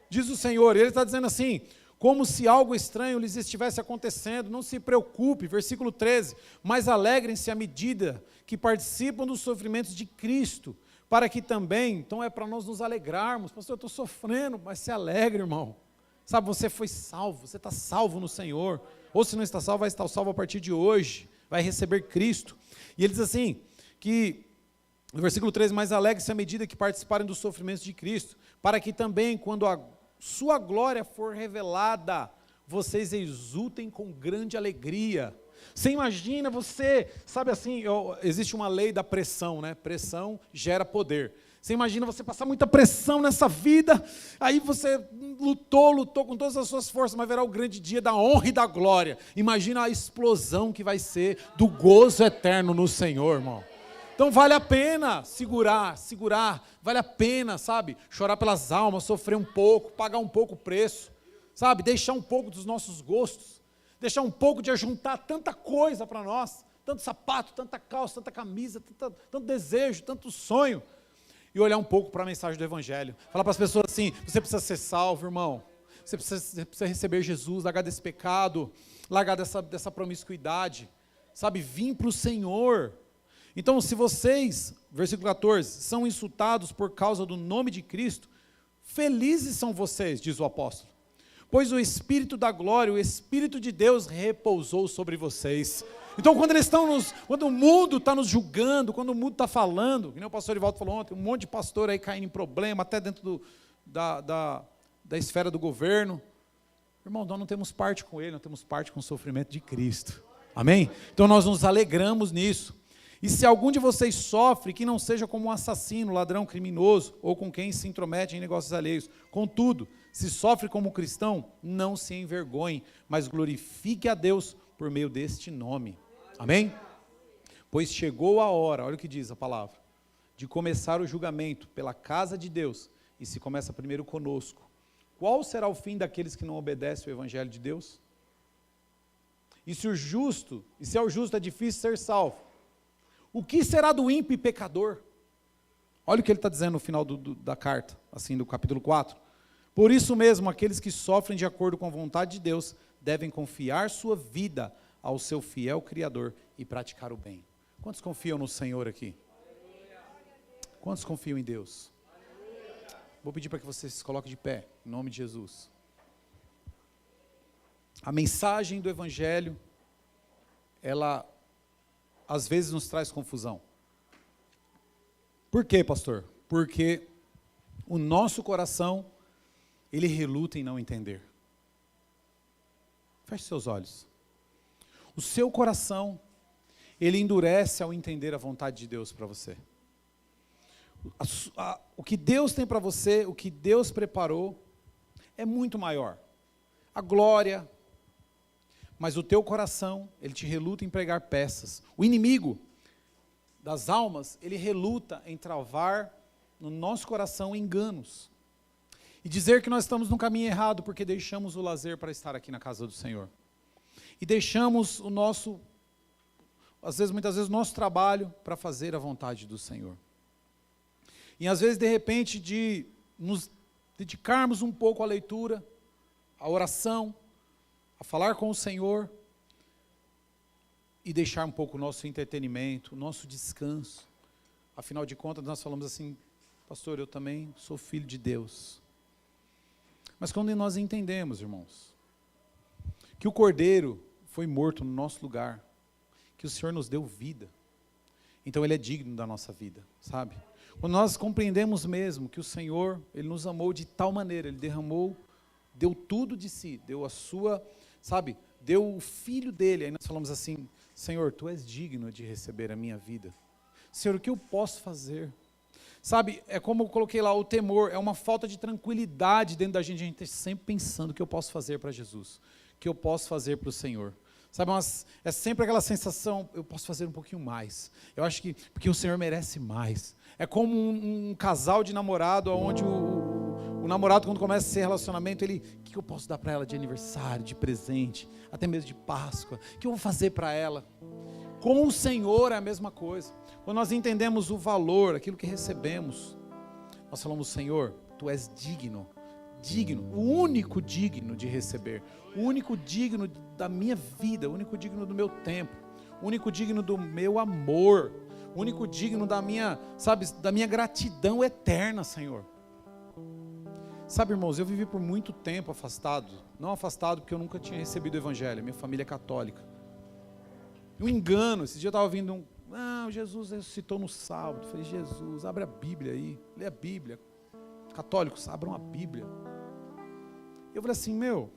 Diz o Senhor, Ele está dizendo assim, como se algo estranho lhes estivesse acontecendo, não se preocupe, versículo 13, mas alegrem-se à medida que participam dos sofrimentos de Cristo, para que também, então é para nós nos alegrarmos, pastor, eu estou sofrendo, mas se alegre, irmão, sabe, você foi salvo, você está salvo no Senhor, ou se não está salvo, vai estar salvo a partir de hoje, vai receber Cristo, e ele diz assim, que, no versículo 13, mas alegre-se à medida que participarem dos sofrimentos de Cristo, para que também, quando a sua glória for revelada, vocês exultem com grande alegria. Você imagina, você, sabe assim, existe uma lei da pressão, né? Pressão gera poder. Você imagina você passar muita pressão nessa vida, aí você lutou com todas as suas forças, mas verá o grande dia da honra e da glória. Imagina a explosão que vai ser do gozo eterno no Senhor, irmão. Então vale a pena segurar, vale a pena, sabe, chorar pelas almas, sofrer um pouco, pagar um pouco o preço, sabe, deixar um pouco dos nossos gostos, deixar um pouco de ajuntar tanta coisa para nós, tanto sapato, tanta calça, tanta camisa, tanto desejo, tanto sonho, e olhar um pouco para a mensagem do Evangelho, falar para as pessoas assim, você precisa ser salvo, irmão, você precisa receber Jesus, largar desse pecado, largar dessa promiscuidade, sabe, vir para o Senhor. Então, se vocês, versículo 14, são insultados por causa do nome de Cristo, felizes são vocês, diz o apóstolo, pois o Espírito da glória, o Espírito de Deus repousou sobre vocês. Então, quando o mundo está nos julgando, quando o mundo está falando, que nem o pastor Ivaldo falou ontem, um monte de pastor aí caindo em problema, até dentro da esfera do governo, irmão, nós não temos parte com ele, nós temos parte com o sofrimento de Cristo, amém? Então, nós nos alegramos nisso. E se algum de vocês sofre, que não seja como um assassino, ladrão, criminoso, ou com quem se intromete em negócios alheios. Contudo, se sofre como cristão, não se envergonhe, mas glorifique a Deus por meio deste nome. Amém? Pois chegou a hora, olha o que diz a palavra, de começar o julgamento pela casa de Deus, e se começa primeiro conosco. Qual será o fim daqueles que não obedecem ao evangelho de Deus? E se ao justo é difícil ser salvo, o que será do ímpio e pecador? Olha o que ele está dizendo no final da carta, assim, do capítulo 4. Por isso mesmo, aqueles que sofrem de acordo com a vontade de Deus, devem confiar sua vida ao seu fiel Criador e praticar o bem. Quantos confiam no Senhor aqui? Quantos confiam em Deus? Vou pedir para que você se coloque de pé, em nome de Jesus. A mensagem do Evangelho, ela às vezes nos traz confusão. Por quê, pastor? Porque o nosso coração, ele reluta em não entender. Feche seus olhos. O seu coração, ele endurece ao entender a vontade de Deus para você. O que Deus tem para você, o que Deus preparou, é muito maior. A glória, mas o teu coração, ele te reluta em pregar peças. O inimigo das almas, ele reluta em travar no nosso coração enganos. E dizer que nós estamos no caminho errado, porque deixamos o lazer para estar aqui na casa do Senhor. E deixamos o nosso, muitas vezes, o nosso trabalho para fazer a vontade do Senhor. E às vezes, de repente, de nos dedicarmos um pouco à leitura, à oração, a falar com o Senhor, e deixar um pouco o nosso entretenimento, o nosso descanso. Afinal de contas, nós falamos assim, pastor, eu também sou filho de Deus. Mas quando nós entendemos, irmãos, que o Cordeiro foi morto no nosso lugar, que o Senhor nos deu vida, então Ele é digno da nossa vida, sabe? Quando nós compreendemos mesmo que o Senhor, Ele nos amou de tal maneira, Ele derramou, deu tudo de si, deu a sua, sabe, deu o Filho dele, aí nós falamos assim, Senhor, Tu és digno de receber a minha vida. Senhor, o que eu posso fazer? Sabe, é como eu coloquei lá, o temor, é uma falta de tranquilidade dentro da gente, a gente está sempre pensando o que eu posso fazer para Jesus, o que eu posso fazer para o Senhor. Sabe, é sempre aquela sensação, eu posso fazer um pouquinho mais, eu acho que, porque o Senhor merece mais. É como um casal de namorado, onde o namorado, quando começa esse relacionamento, o que eu posso dar para ela de aniversário, de presente, até mesmo de Páscoa, o que eu vou fazer para ela? Com o Senhor é a mesma coisa. Quando nós entendemos o valor, aquilo que recebemos, nós falamos, Senhor, Tu és digno, o único digno de receber, o único digno da minha vida, o único digno do meu tempo, o único digno do meu amor, o único digno da minha, sabe, da minha gratidão eterna, Senhor. Sabe, irmãos, eu vivi por muito tempo afastado, não afastado porque eu nunca tinha recebido o Evangelho, minha família é católica. Um engano, esse dia eu estava ouvindo Jesus ressuscitou no sábado. Eu falei, Jesus, abre a Bíblia aí, lê a Bíblia. Católicos, abram a Bíblia. Eu falei assim, eu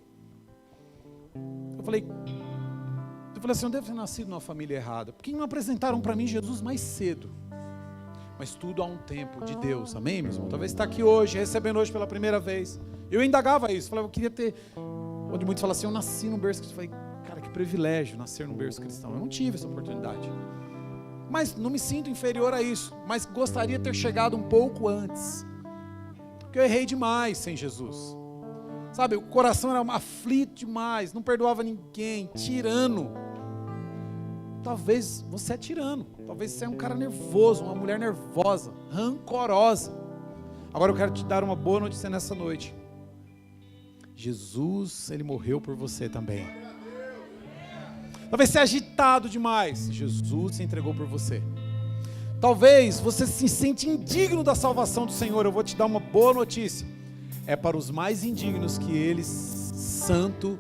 falei assim, eu devo ter nascido numa família errada, porque não apresentaram para mim Jesus mais cedo. Mas tudo há um tempo de Deus, amém, meu irmão? Talvez está aqui hoje, recebendo hoje pela primeira vez. Eu indagava isso, falava, eu queria ter, onde muitos falam assim, eu nasci num berço cristão. Eu falei, cara, que privilégio nascer num berço cristão. Eu não tive essa oportunidade. Mas não me sinto inferior a isso, mas gostaria de ter chegado um pouco antes, porque eu errei demais sem Jesus, sabe, o coração era aflito demais, não perdoava ninguém, tirano. Talvez você é tirano, talvez você é um cara nervoso, uma mulher nervosa, rancorosa. Agora eu quero te dar uma boa notícia nessa noite. Jesus, Ele morreu por você também. Talvez você é agitado demais, Jesus se entregou por você. Talvez você se sente indigno da salvação do Senhor. Eu vou te dar uma boa notícia. É para os mais indignos que Ele, santo,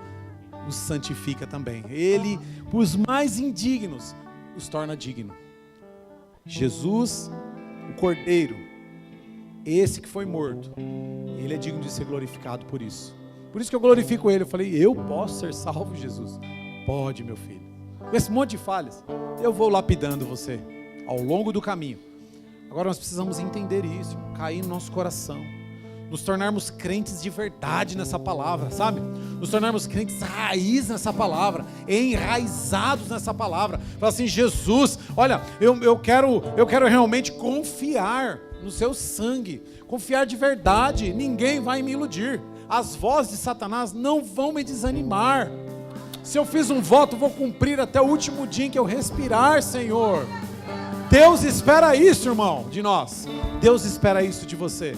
os santifica também. Ele, os mais indignos, os torna digno. Jesus, o Cordeiro, esse que foi morto, Ele é digno de ser glorificado por isso. Por isso que eu glorifico Ele. Eu falei, eu posso ser salvo, Jesus? Pode, meu filho. Com esse monte de falhas, eu vou lapidando você. ao longo do caminho. Agora nós precisamos entender isso, cair no nosso coração, nos tornarmos crentes de verdade nessa palavra, sabe? Nos tornarmos crentes raiz nessa palavra, enraizados nessa palavra. Fala assim: Jesus, olha, eu quero realmente confiar no seu sangue, confiar de verdade, ninguém vai me iludir, as vozes de Satanás não vão me desanimar. Se eu fiz um voto, vou cumprir até o último dia em que eu respirar, Senhor. Deus espera isso, irmão, de nós. Deus espera isso de você.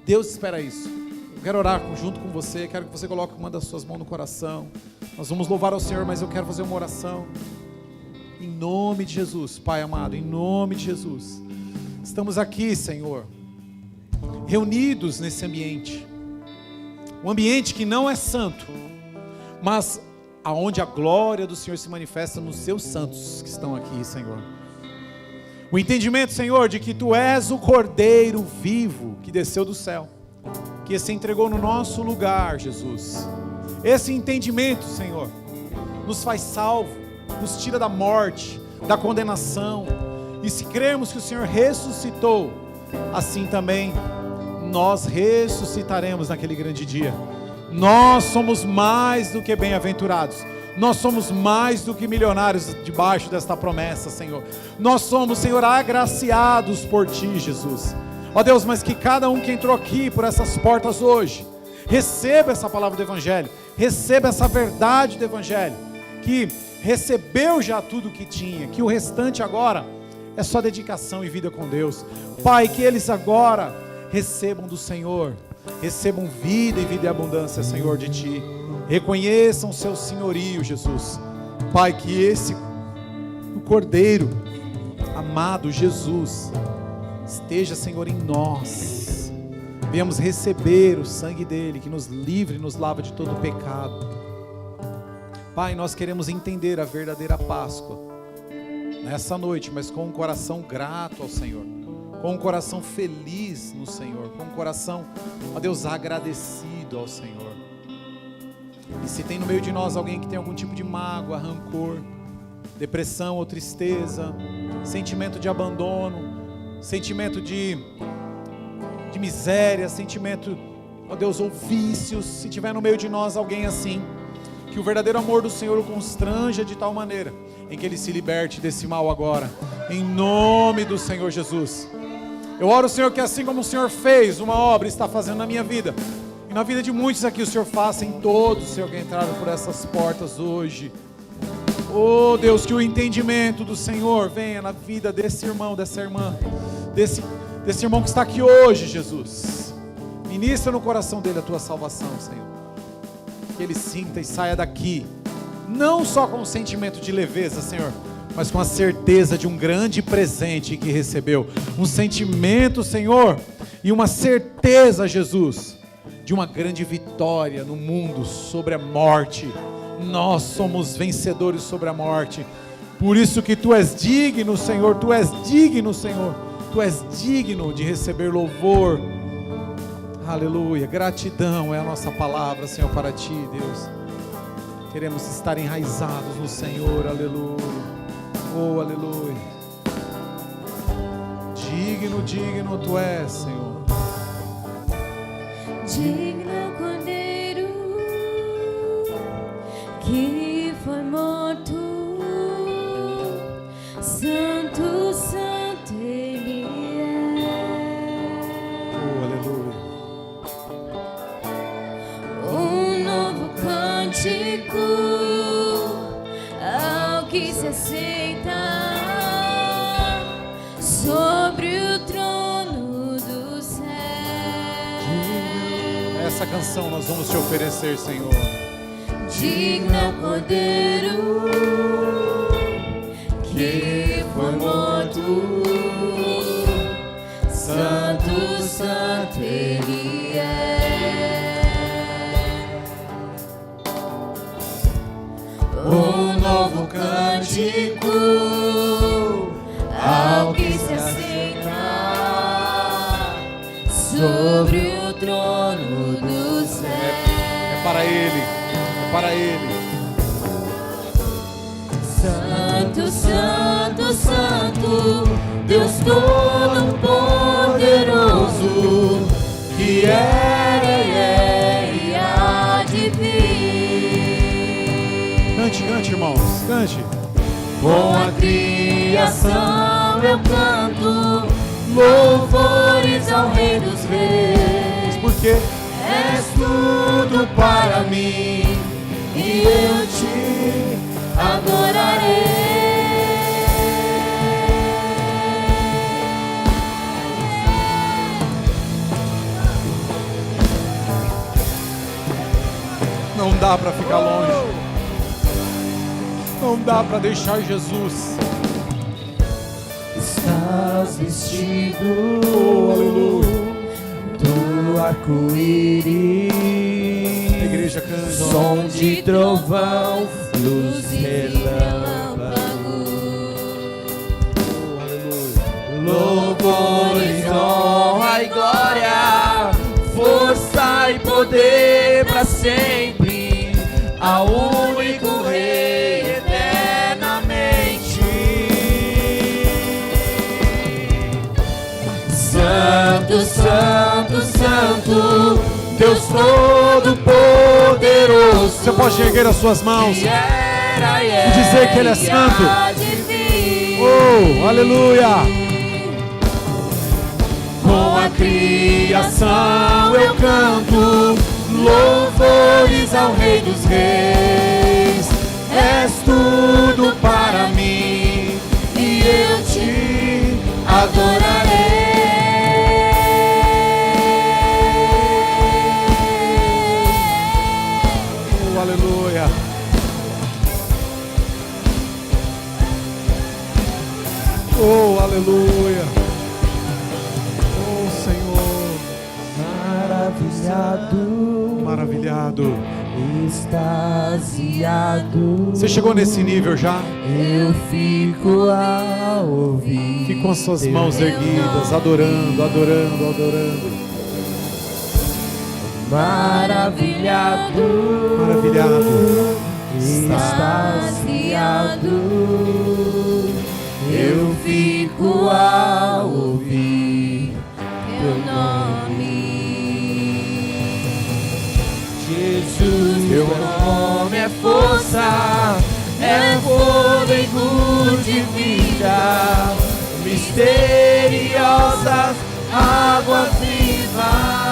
Deus espera isso. Eu quero orar junto com você. Quero que você coloque uma das suas mãos no coração. Nós vamos louvar ao Senhor, mas eu quero fazer uma oração. Em nome de Jesus, Pai amado, em nome de Jesus. Estamos aqui, Senhor, reunidos nesse ambiente. Um ambiente que não é santo, mas aonde a glória do Senhor se manifesta nos seus santos que estão aqui, Senhor. O entendimento, Senhor, de que Tu és o Cordeiro vivo que desceu do céu, que se entregou no nosso lugar, Jesus. Esse entendimento, Senhor, nos faz salvo, nos tira da morte, da condenação. E se cremos que o Senhor ressuscitou, assim também nós ressuscitaremos naquele grande dia. Nós somos mais do que bem-aventurados. Nós somos mais do que milionários debaixo desta promessa, Senhor. Nós somos, Senhor, agraciados por Ti, Jesus. Ó Deus, mas que cada um que entrou aqui por essas portas hoje, receba essa palavra do Evangelho, receba essa verdade do Evangelho, que recebeu já tudo o que tinha, que o restante agora é só dedicação e vida com Deus. Pai, que eles agora recebam do Senhor, recebam vida e vida e abundância, Senhor, de Ti. Reconheçam o Seu senhorio, Jesus. Pai, que o Cordeiro amado Jesus esteja, Senhor, em nós. Venhamos receber o sangue dele, que nos livre e nos lava de todo pecado. Pai, nós queremos entender a verdadeira Páscoa nessa noite, mas com um coração grato ao Senhor, com um coração feliz no Senhor, com um coração, ó Deus, agradecido ao Senhor. E se tem no meio de nós alguém que tem algum tipo de mágoa, rancor, depressão ou tristeza, sentimento de abandono, sentimento de miséria, sentimento, ó Deus, ou vícios, se tiver no meio de nós alguém assim, que o verdadeiro amor do Senhor o constranja de tal maneira, em que ele se liberte desse mal agora, em nome do Senhor Jesus. Eu oro, Senhor, que assim como o Senhor fez uma obra e está fazendo na minha vida, e na vida de muitos aqui, o Senhor faça em todos, Senhor, que entraram por essas portas hoje. Oh Deus, que o entendimento do Senhor venha na vida desse irmão, dessa irmã, desse irmão que está aqui hoje, Jesus. Ministra no coração dele a Tua salvação, Senhor. Que ele sinta e saia daqui, não só com o sentimento de leveza, Senhor, mas com a certeza de um grande presente que recebeu. Um sentimento, Senhor, e uma certeza, Jesus, de uma grande vitória no mundo sobre a morte. Nós somos vencedores sobre a morte. Por isso que Tu és digno, Senhor, Tu és digno, Senhor, Tu és digno de receber louvor. Aleluia, gratidão é a nossa palavra, Senhor, para Ti, Deus. Queremos estar enraizados no Senhor, aleluia. Oh, aleluia. Digno, digno Tu és, Senhor. Digno é o Cordeiro que foi morto, santo, santo Ele é. Oh, aleluia. Um novo cântico ao que se aceita sobre o trono do céu. Essa canção nós vamos Te oferecer, Senhor. Digno é o Cordeiro que foi morto, santo, santo Ele é. Um novo cântico ao que se aceita sobre o trono do céu. É para Ele, é para Ele. Santo, santo Santo, Santo, Deus Todo-Poderoso, que era e é e há de vir. Cante, cante, irmãos, cante. Com a criação eu canto louvores ao Rei dos Reis. Por quê? És tudo para mim e eu te adorarei. Não dá para ficar longe. Não dá para deixar Jesus. Estás vestido, Oh, aleluia. do arco-íris, Igreja canta. som de trovão, luz E relâmpago, Aleluia. louvores, honra e glória, força e poder para sempre, ao único Rei eternamente. Santo, Santo, Santo, Deus Todo-Poderoso. Você pode erguer as suas mãos. Que era e dizer que Ele é santo. há de vir. Oh, aleluia. Com a criação eu canto louvores ao Rei dos Reis. És tudo para mim e eu te adorarei. Oh, aleluia. Oh, aleluia. Oh, Senhor. Maravilhado, Maravilhado. extasiado, Você chegou nesse nível já? eu fico a ouvir. Fique com as suas mãos erguidas, adorando, adorando, adorando. Maravilhado, Maravilhado. extasiado, eu fico a ouvir Teu nome. Jesus. Teu Teu nome é força, é fôlego de vida, misteriosas águas vivas.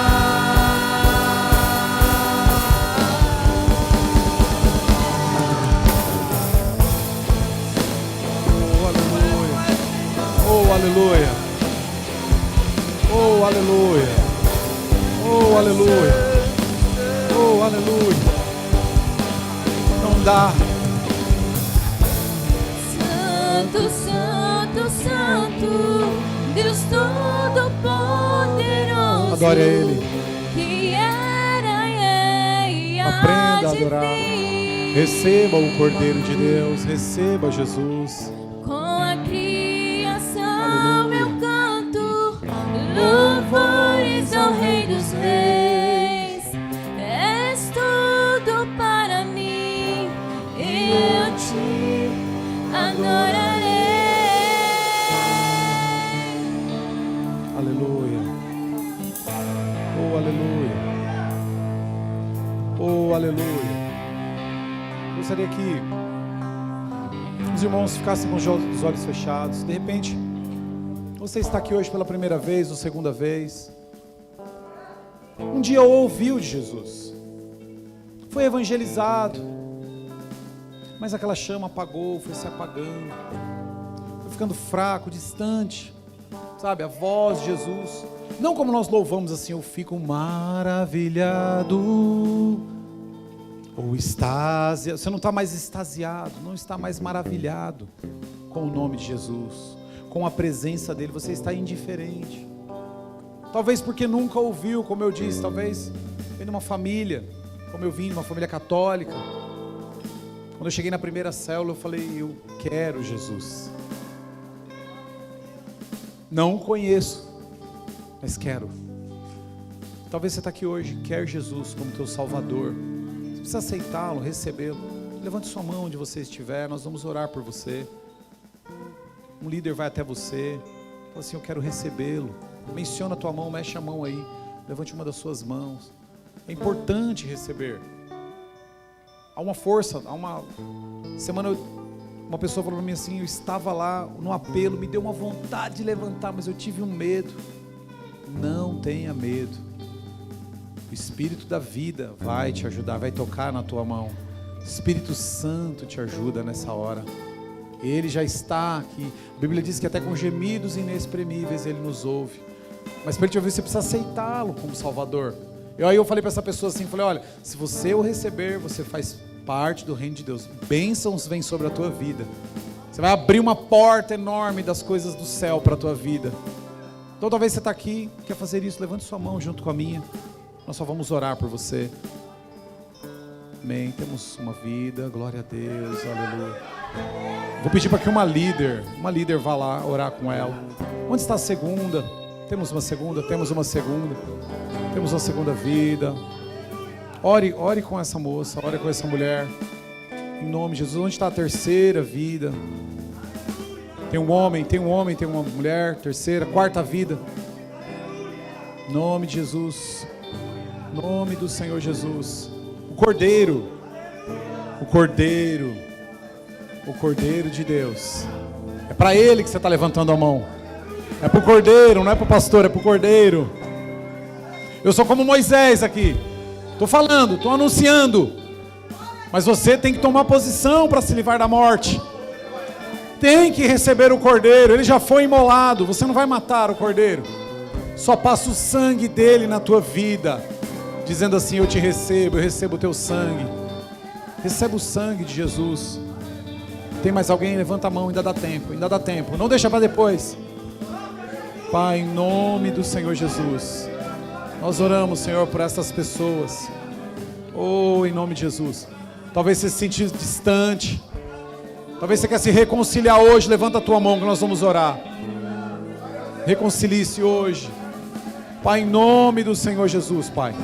Oh, aleluia. Oh, aleluia. Oh, aleluia. Oh, aleluia. Oh, aleluia. Não dá. Santo, Santo, Santo, Deus Todo-Poderoso, Adore a Ele. que era e é e há Aprenda a de adorar. vir. Receba o Cordeiro de Deus. Receba Jesus. Com a criação Aleluia. eu canto louvores ao Rei dos Reis. És tudo para mim e eu te adorarei. Aleluia. Oh, aleluia. Oh, aleluia. Gostaria que os irmãos ficassem com os olhos fechados. De repente, você está aqui hoje pela primeira vez ou segunda vez. Um dia ouviu de Jesus, foi evangelizado, mas aquela chama apagou, foi se apagando, foi ficando fraco, distante, sabe, a voz de Jesus. Não como nós louvamos assim, eu fico maravilhado, ou extasiado. Você não está mais extasiado, não está mais maravilhado com o nome de Jesus, com a presença dele. Você está indiferente, talvez porque nunca ouviu, como eu disse, talvez vem de uma família, como eu vim, de uma família católica. Quando eu cheguei na primeira célula, eu falei, eu quero Jesus. Não o conheço, mas quero. Talvez você está aqui hoje, quer Jesus como teu Salvador. Você precisa aceitá-lo, recebê-lo. Levante sua mão onde você estiver, nós vamos orar por você. um líder vai até você, fala assim, eu quero recebê-lo. Menciona a tua mão, mexe a mão aí, levante uma das suas mãos. É importante receber. Há uma força, há uma semana uma pessoa falou para mim assim, eu estava lá no apelo, me deu uma vontade de levantar, mas eu tive um medo. Não tenha medo. O Espírito da vida vai te ajudar, vai tocar na tua mão. O Espírito Santo te ajuda nessa hora. Ele já está aqui. A Bíblia diz que até com gemidos inexprimíveis Ele nos ouve. Mas para Ele te ouvir, você precisa aceitá-lo como Salvador. Aí eu falei para essa pessoa assim, falei, olha, se você o receber, você faz parte do reino de Deus. Bênçãos vêm sobre a tua vida. Você vai abrir uma porta enorme das coisas do céu para a tua vida. Então talvez você está aqui, quer fazer isso, levante sua mão junto com a minha. Nós só vamos orar por você. Amém, temos uma vida, glória a Deus, aleluia. Vou pedir para que uma líder vá lá orar com ela. Onde está a segunda? Temos uma segunda, temos uma segunda vida. Ore com essa moça, ore com essa mulher. Em nome de Jesus. Onde está a terceira vida? Tem um homem, tem uma mulher. Terceira, quarta vida. Em nome de Jesus. Em nome do Senhor Jesus. O Cordeiro de Deus. É para Ele que você está levantando a mão. É para o Cordeiro, não é para o pastor, é para o Cordeiro. Eu sou como Moisés aqui. Estou falando, estou anunciando. Mas você tem que tomar posição para se livrar da morte. Tem que receber o Cordeiro. Ele já foi imolado. Você não vai matar o Cordeiro. Só passa o sangue dele na tua vida, dizendo assim, eu te recebo, eu recebo o teu sangue. Receba o sangue de Jesus. Tem mais alguém? Levanta a mão, ainda dá tempo. Não deixa para depois. Pai, em nome do Senhor Jesus, nós oramos, Senhor, por essas pessoas. Oh, em nome de Jesus. Talvez você se sentisse distante. Talvez você quer se reconciliar hoje. Levanta a tua mão que nós vamos orar. Reconcilie-se hoje. Pai, em nome do Senhor Jesus, Pai.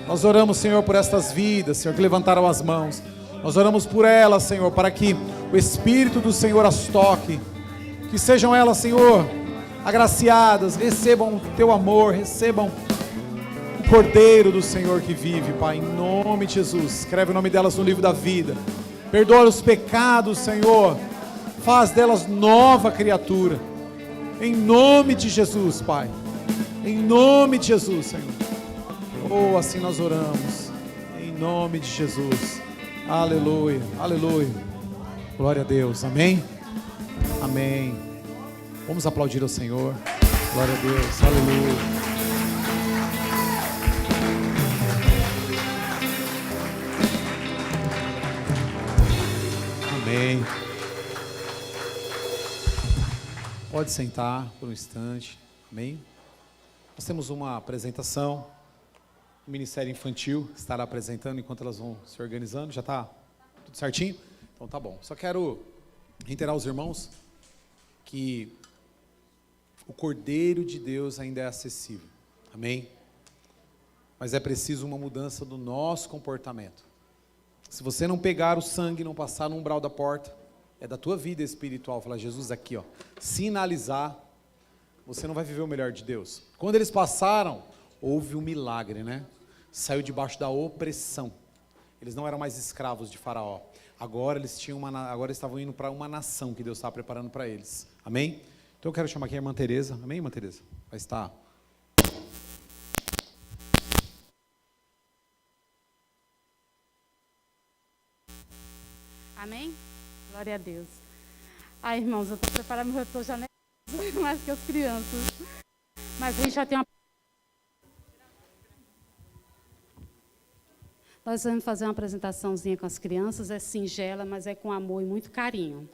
Nós oramos, Senhor, por estas vidas, Senhor, que levantaram as mãos. Nós oramos por elas, Senhor, para que o Espírito do Senhor as toque. Que sejam elas, Senhor, agraciadas, recebam o teu amor, recebam o Cordeiro do Senhor que vive, Pai, em nome de Jesus. Escreve o nome delas no livro da vida. Perdoa os pecados, Senhor. Faz delas nova criatura. Em nome de Jesus, Pai. Em nome de Jesus, Senhor. Oh, assim nós oramos. Em nome de Jesus. Aleluia, aleluia. Glória a Deus, amém? Amém. Vamos aplaudir ao Senhor. Glória a Deus, aleluia. Amém. Pode sentar por um instante. Amém. Nós temos uma apresentação. O Ministério Infantil estará apresentando enquanto elas vão se organizando. Já está tudo certinho? Então tá bom. Só quero reiterar aos irmãos que o Cordeiro de Deus ainda é acessível. Amém? Mas é preciso uma mudança do nosso comportamento. Se você não pegar o sangue, não passar no umbral da porta, é da tua vida espiritual. Falar, Jesus, aqui, ó, sinalizar, você não vai viver o melhor de Deus. Quando eles passaram, houve um milagre, né? Saiu debaixo da opressão. Eles não eram mais escravos de Faraó. Agora eles estavam indo para uma nação que Deus estava preparando para eles. Amém? Então eu quero chamar aqui a irmã Tereza. Amém, irmã Tereza? Vai estar. Amém? Glória a Deus. Ai, irmãos, eu estou preparando, eu estou já nervosa, mais que as crianças. Mas a gente já tem uma... Nós vamos fazer uma apresentaçãozinha com as crianças, é singela, mas é com amor e muito carinho.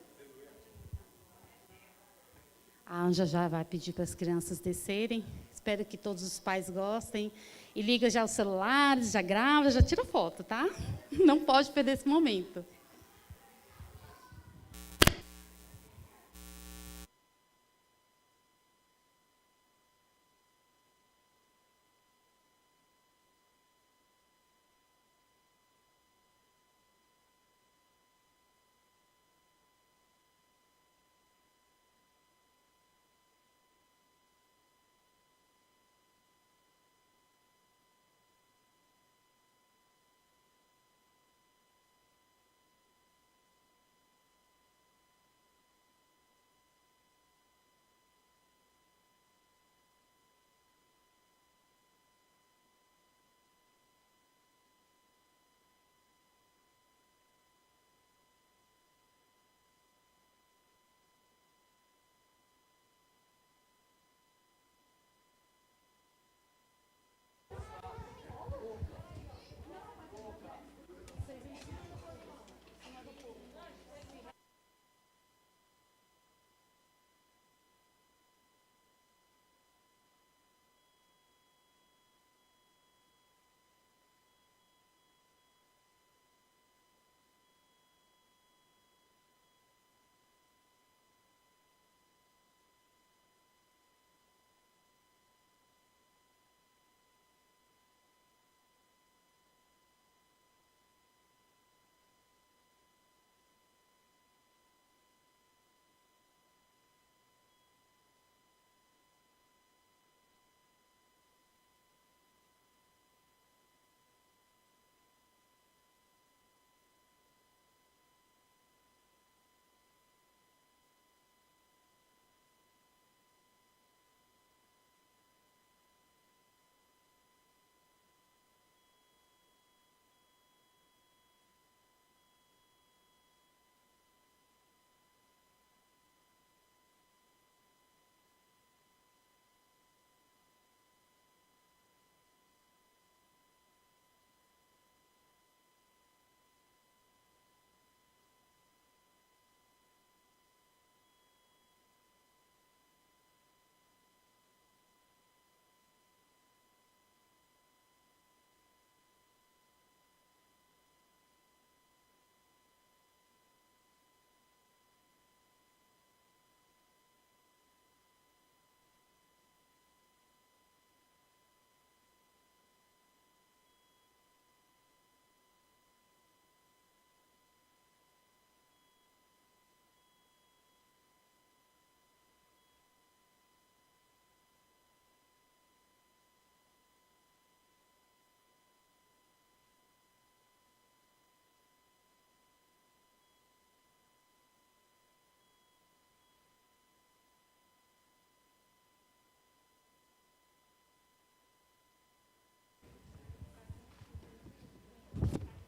A Anja já vai pedir para as crianças descerem. Espero que todos os pais gostem. E liga já os celulares, já grava, já tira foto, tá? Não pode perder esse momento.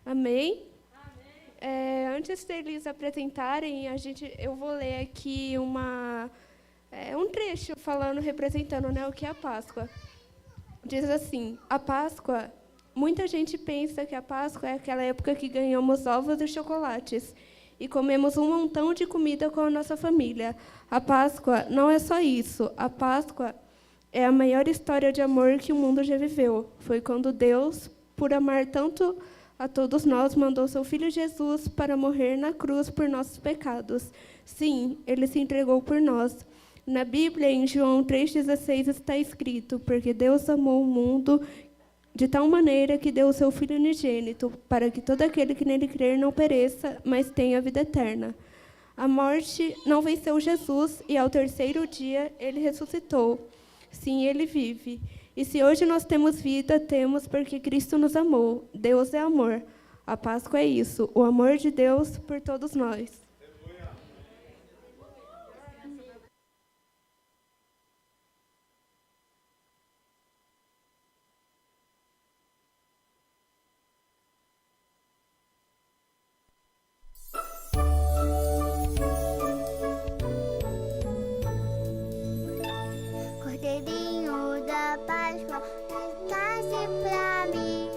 Amém? Antes deles apresentarem, eu vou ler aqui um trecho representando, né, o que é a Páscoa. Diz assim: a Páscoa, muita gente pensa que a Páscoa é aquela época que ganhamos ovos e chocolates e comemos um montão de comida com a nossa família. A Páscoa não é só isso. A Páscoa é a maior história de amor que o mundo já viveu. Foi quando Deus, por amar tanto a todos nós, mandou seu Filho Jesus para morrer na cruz por nossos pecados. Sim, ele se entregou por nós. Na Bíblia, em João 3,16, está escrito: porque Deus amou o mundo de tal maneira que deu o seu Filho unigênito, para que todo aquele que nele crer não pereça, mas tenha a vida eterna. A morte não venceu Jesus, e ao terceiro dia ele ressuscitou. Sim, ele vive. E se hoje nós temos vida, temos porque Cristo nos amou. Deus é amor. A Páscoa é isso, o amor de Deus por todos nós. Cordeirinho da Páscoa, nasce pra mim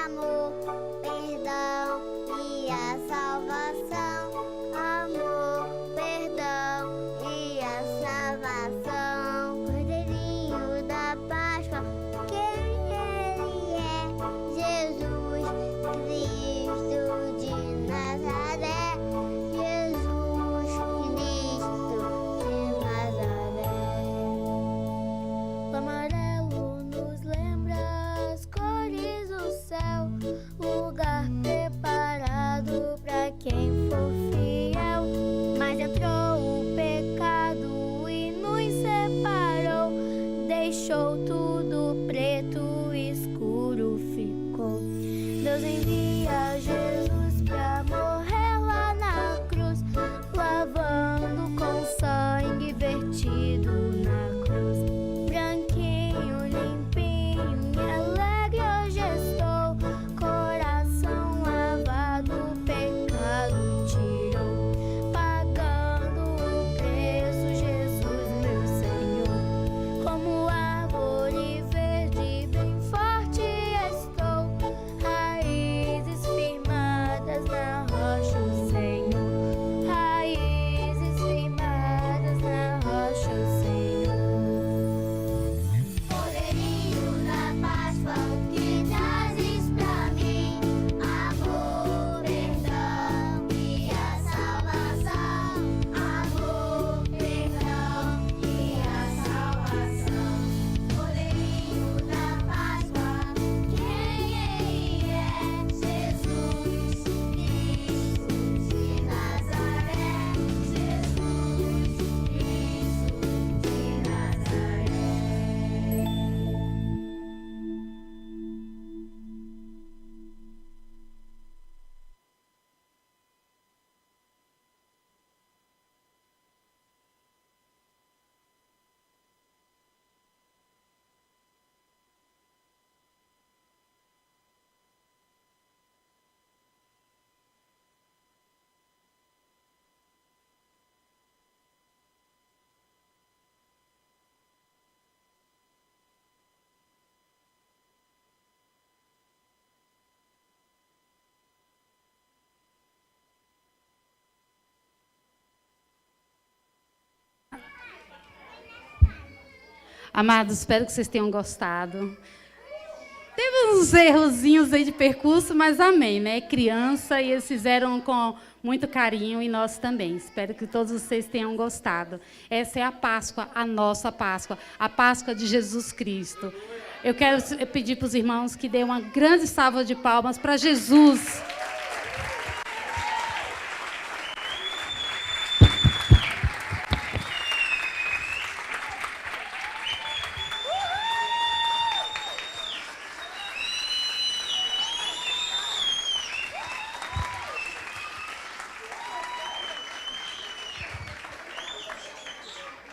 amor, perdão e a salvação. Amor, perdão e a salvação. Cordeirinho da Páscoa, quem ele é? Jesus Cristo de Nazaré. Jesus Cristo de Nazaré. O amarelo nos lembra as cores do céu, lugar preparado para quem for fiel. Mas entrou o pecado e nos separou, deixou tudo preto, escuro ficou. Deus envia Jesus pra morrer lá na cruz, lavando com sangue vertido na cruz. Branquinho, limpinho e alegre hoje estou, coração lavado, pecado tirou, pagando o preço, Jesus meu Senhor. Como árvore verde bem forte estou, raízes firmadas na rocha, o Senhor. Raízes firmadas na rocha, o Senhor. Cordeirinho da Páscoa, que trazes pra mim amor, perdão e a salvação. Amor, perdão e a salvação. Cordeirinho da Páscoa, quem ele é? Jesus Cristo de Nazaré. Jesus Cristo de Nazaré. Amados, espero que vocês tenham gostado. Teve uns errozinhos aí de percurso, mas amém, né? Criança, e eles fizeram com muito carinho, e nós também. Espero que todos vocês tenham gostado. Essa é a Páscoa, a nossa Páscoa, a Páscoa de Jesus Cristo. Eu quero pedir para os irmãos que dêem uma grande salva de palmas para Jesus.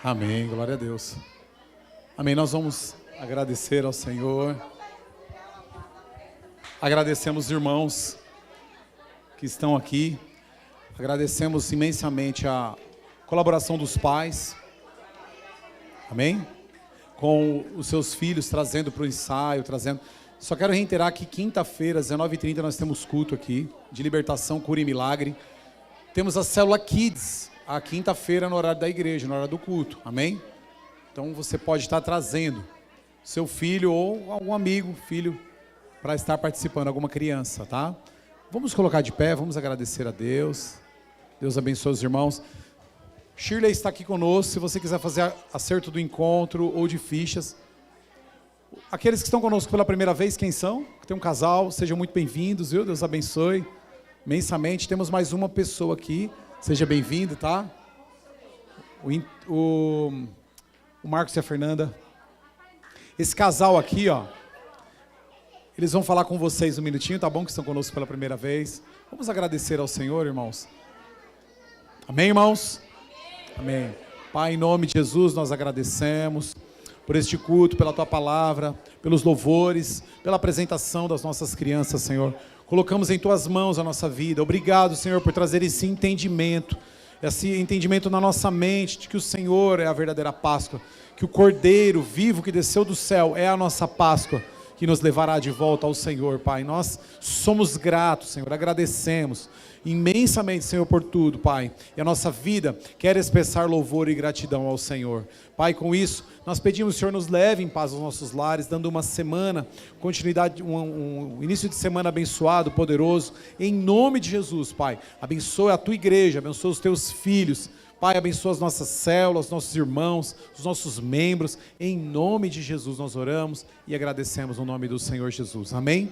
Amém, glória a Deus. Amém, nós vamos agradecer ao Senhor. Agradecemos os irmãos que estão aqui. Agradecemos imensamente a colaboração dos pais. Amém? Com os seus filhos trazendo para o ensaio, trazendo... Só quero reiterar que quinta-feira, às 19h30, nós temos culto aqui, de libertação, cura e milagre. Temos a célula Kids, a quinta-feira, no horário da igreja, no horário do culto. Amém? Então você pode estar trazendo seu filho ou algum amigo, filho, para estar participando, alguma criança, tá? Vamos colocar de pé, vamos agradecer a Deus. Deus abençoe os irmãos. Shirley está aqui conosco, se você quiser fazer acerto do encontro ou de fichas. Aqueles que estão conosco pela primeira vez, quem são? Tem um casal, sejam muito bem-vindos, viu? Deus abençoe imensamente. Temos mais uma pessoa aqui, seja bem-vindo, tá? O Marcos e a Fernanda. Esse casal aqui, ó, eles vão falar com vocês um minutinho, tá bom? Que estão conosco pela primeira vez. Vamos agradecer ao Senhor, irmãos. Amém, irmãos? Amém. Pai, em nome de Jesus, nós agradecemos por este culto, pela Tua palavra, pelos louvores, pela apresentação das nossas crianças, Senhor. Colocamos em Tuas mãos a nossa vida. Obrigado, Senhor, por trazer esse entendimento na nossa mente de que o Senhor é a verdadeira Páscoa, que o Cordeiro vivo que desceu do céu é a nossa Páscoa, que nos levará de volta ao Senhor, Pai. Nós somos gratos, Senhor, agradecemos imensamente, Senhor, por tudo, Pai. E a nossa vida quer expressar louvor e gratidão ao Senhor. Pai, com isso, nós pedimos que o Senhor nos leve em paz aos nossos lares, dando uma semana, continuidade, um início de semana abençoado, poderoso, em nome de Jesus, Pai. Abençoa a Tua igreja, abençoa os Teus filhos, Pai, abençoa as nossas células, os nossos irmãos, os nossos membros. Em nome de Jesus nós oramos e agradecemos no nome do Senhor Jesus. Amém?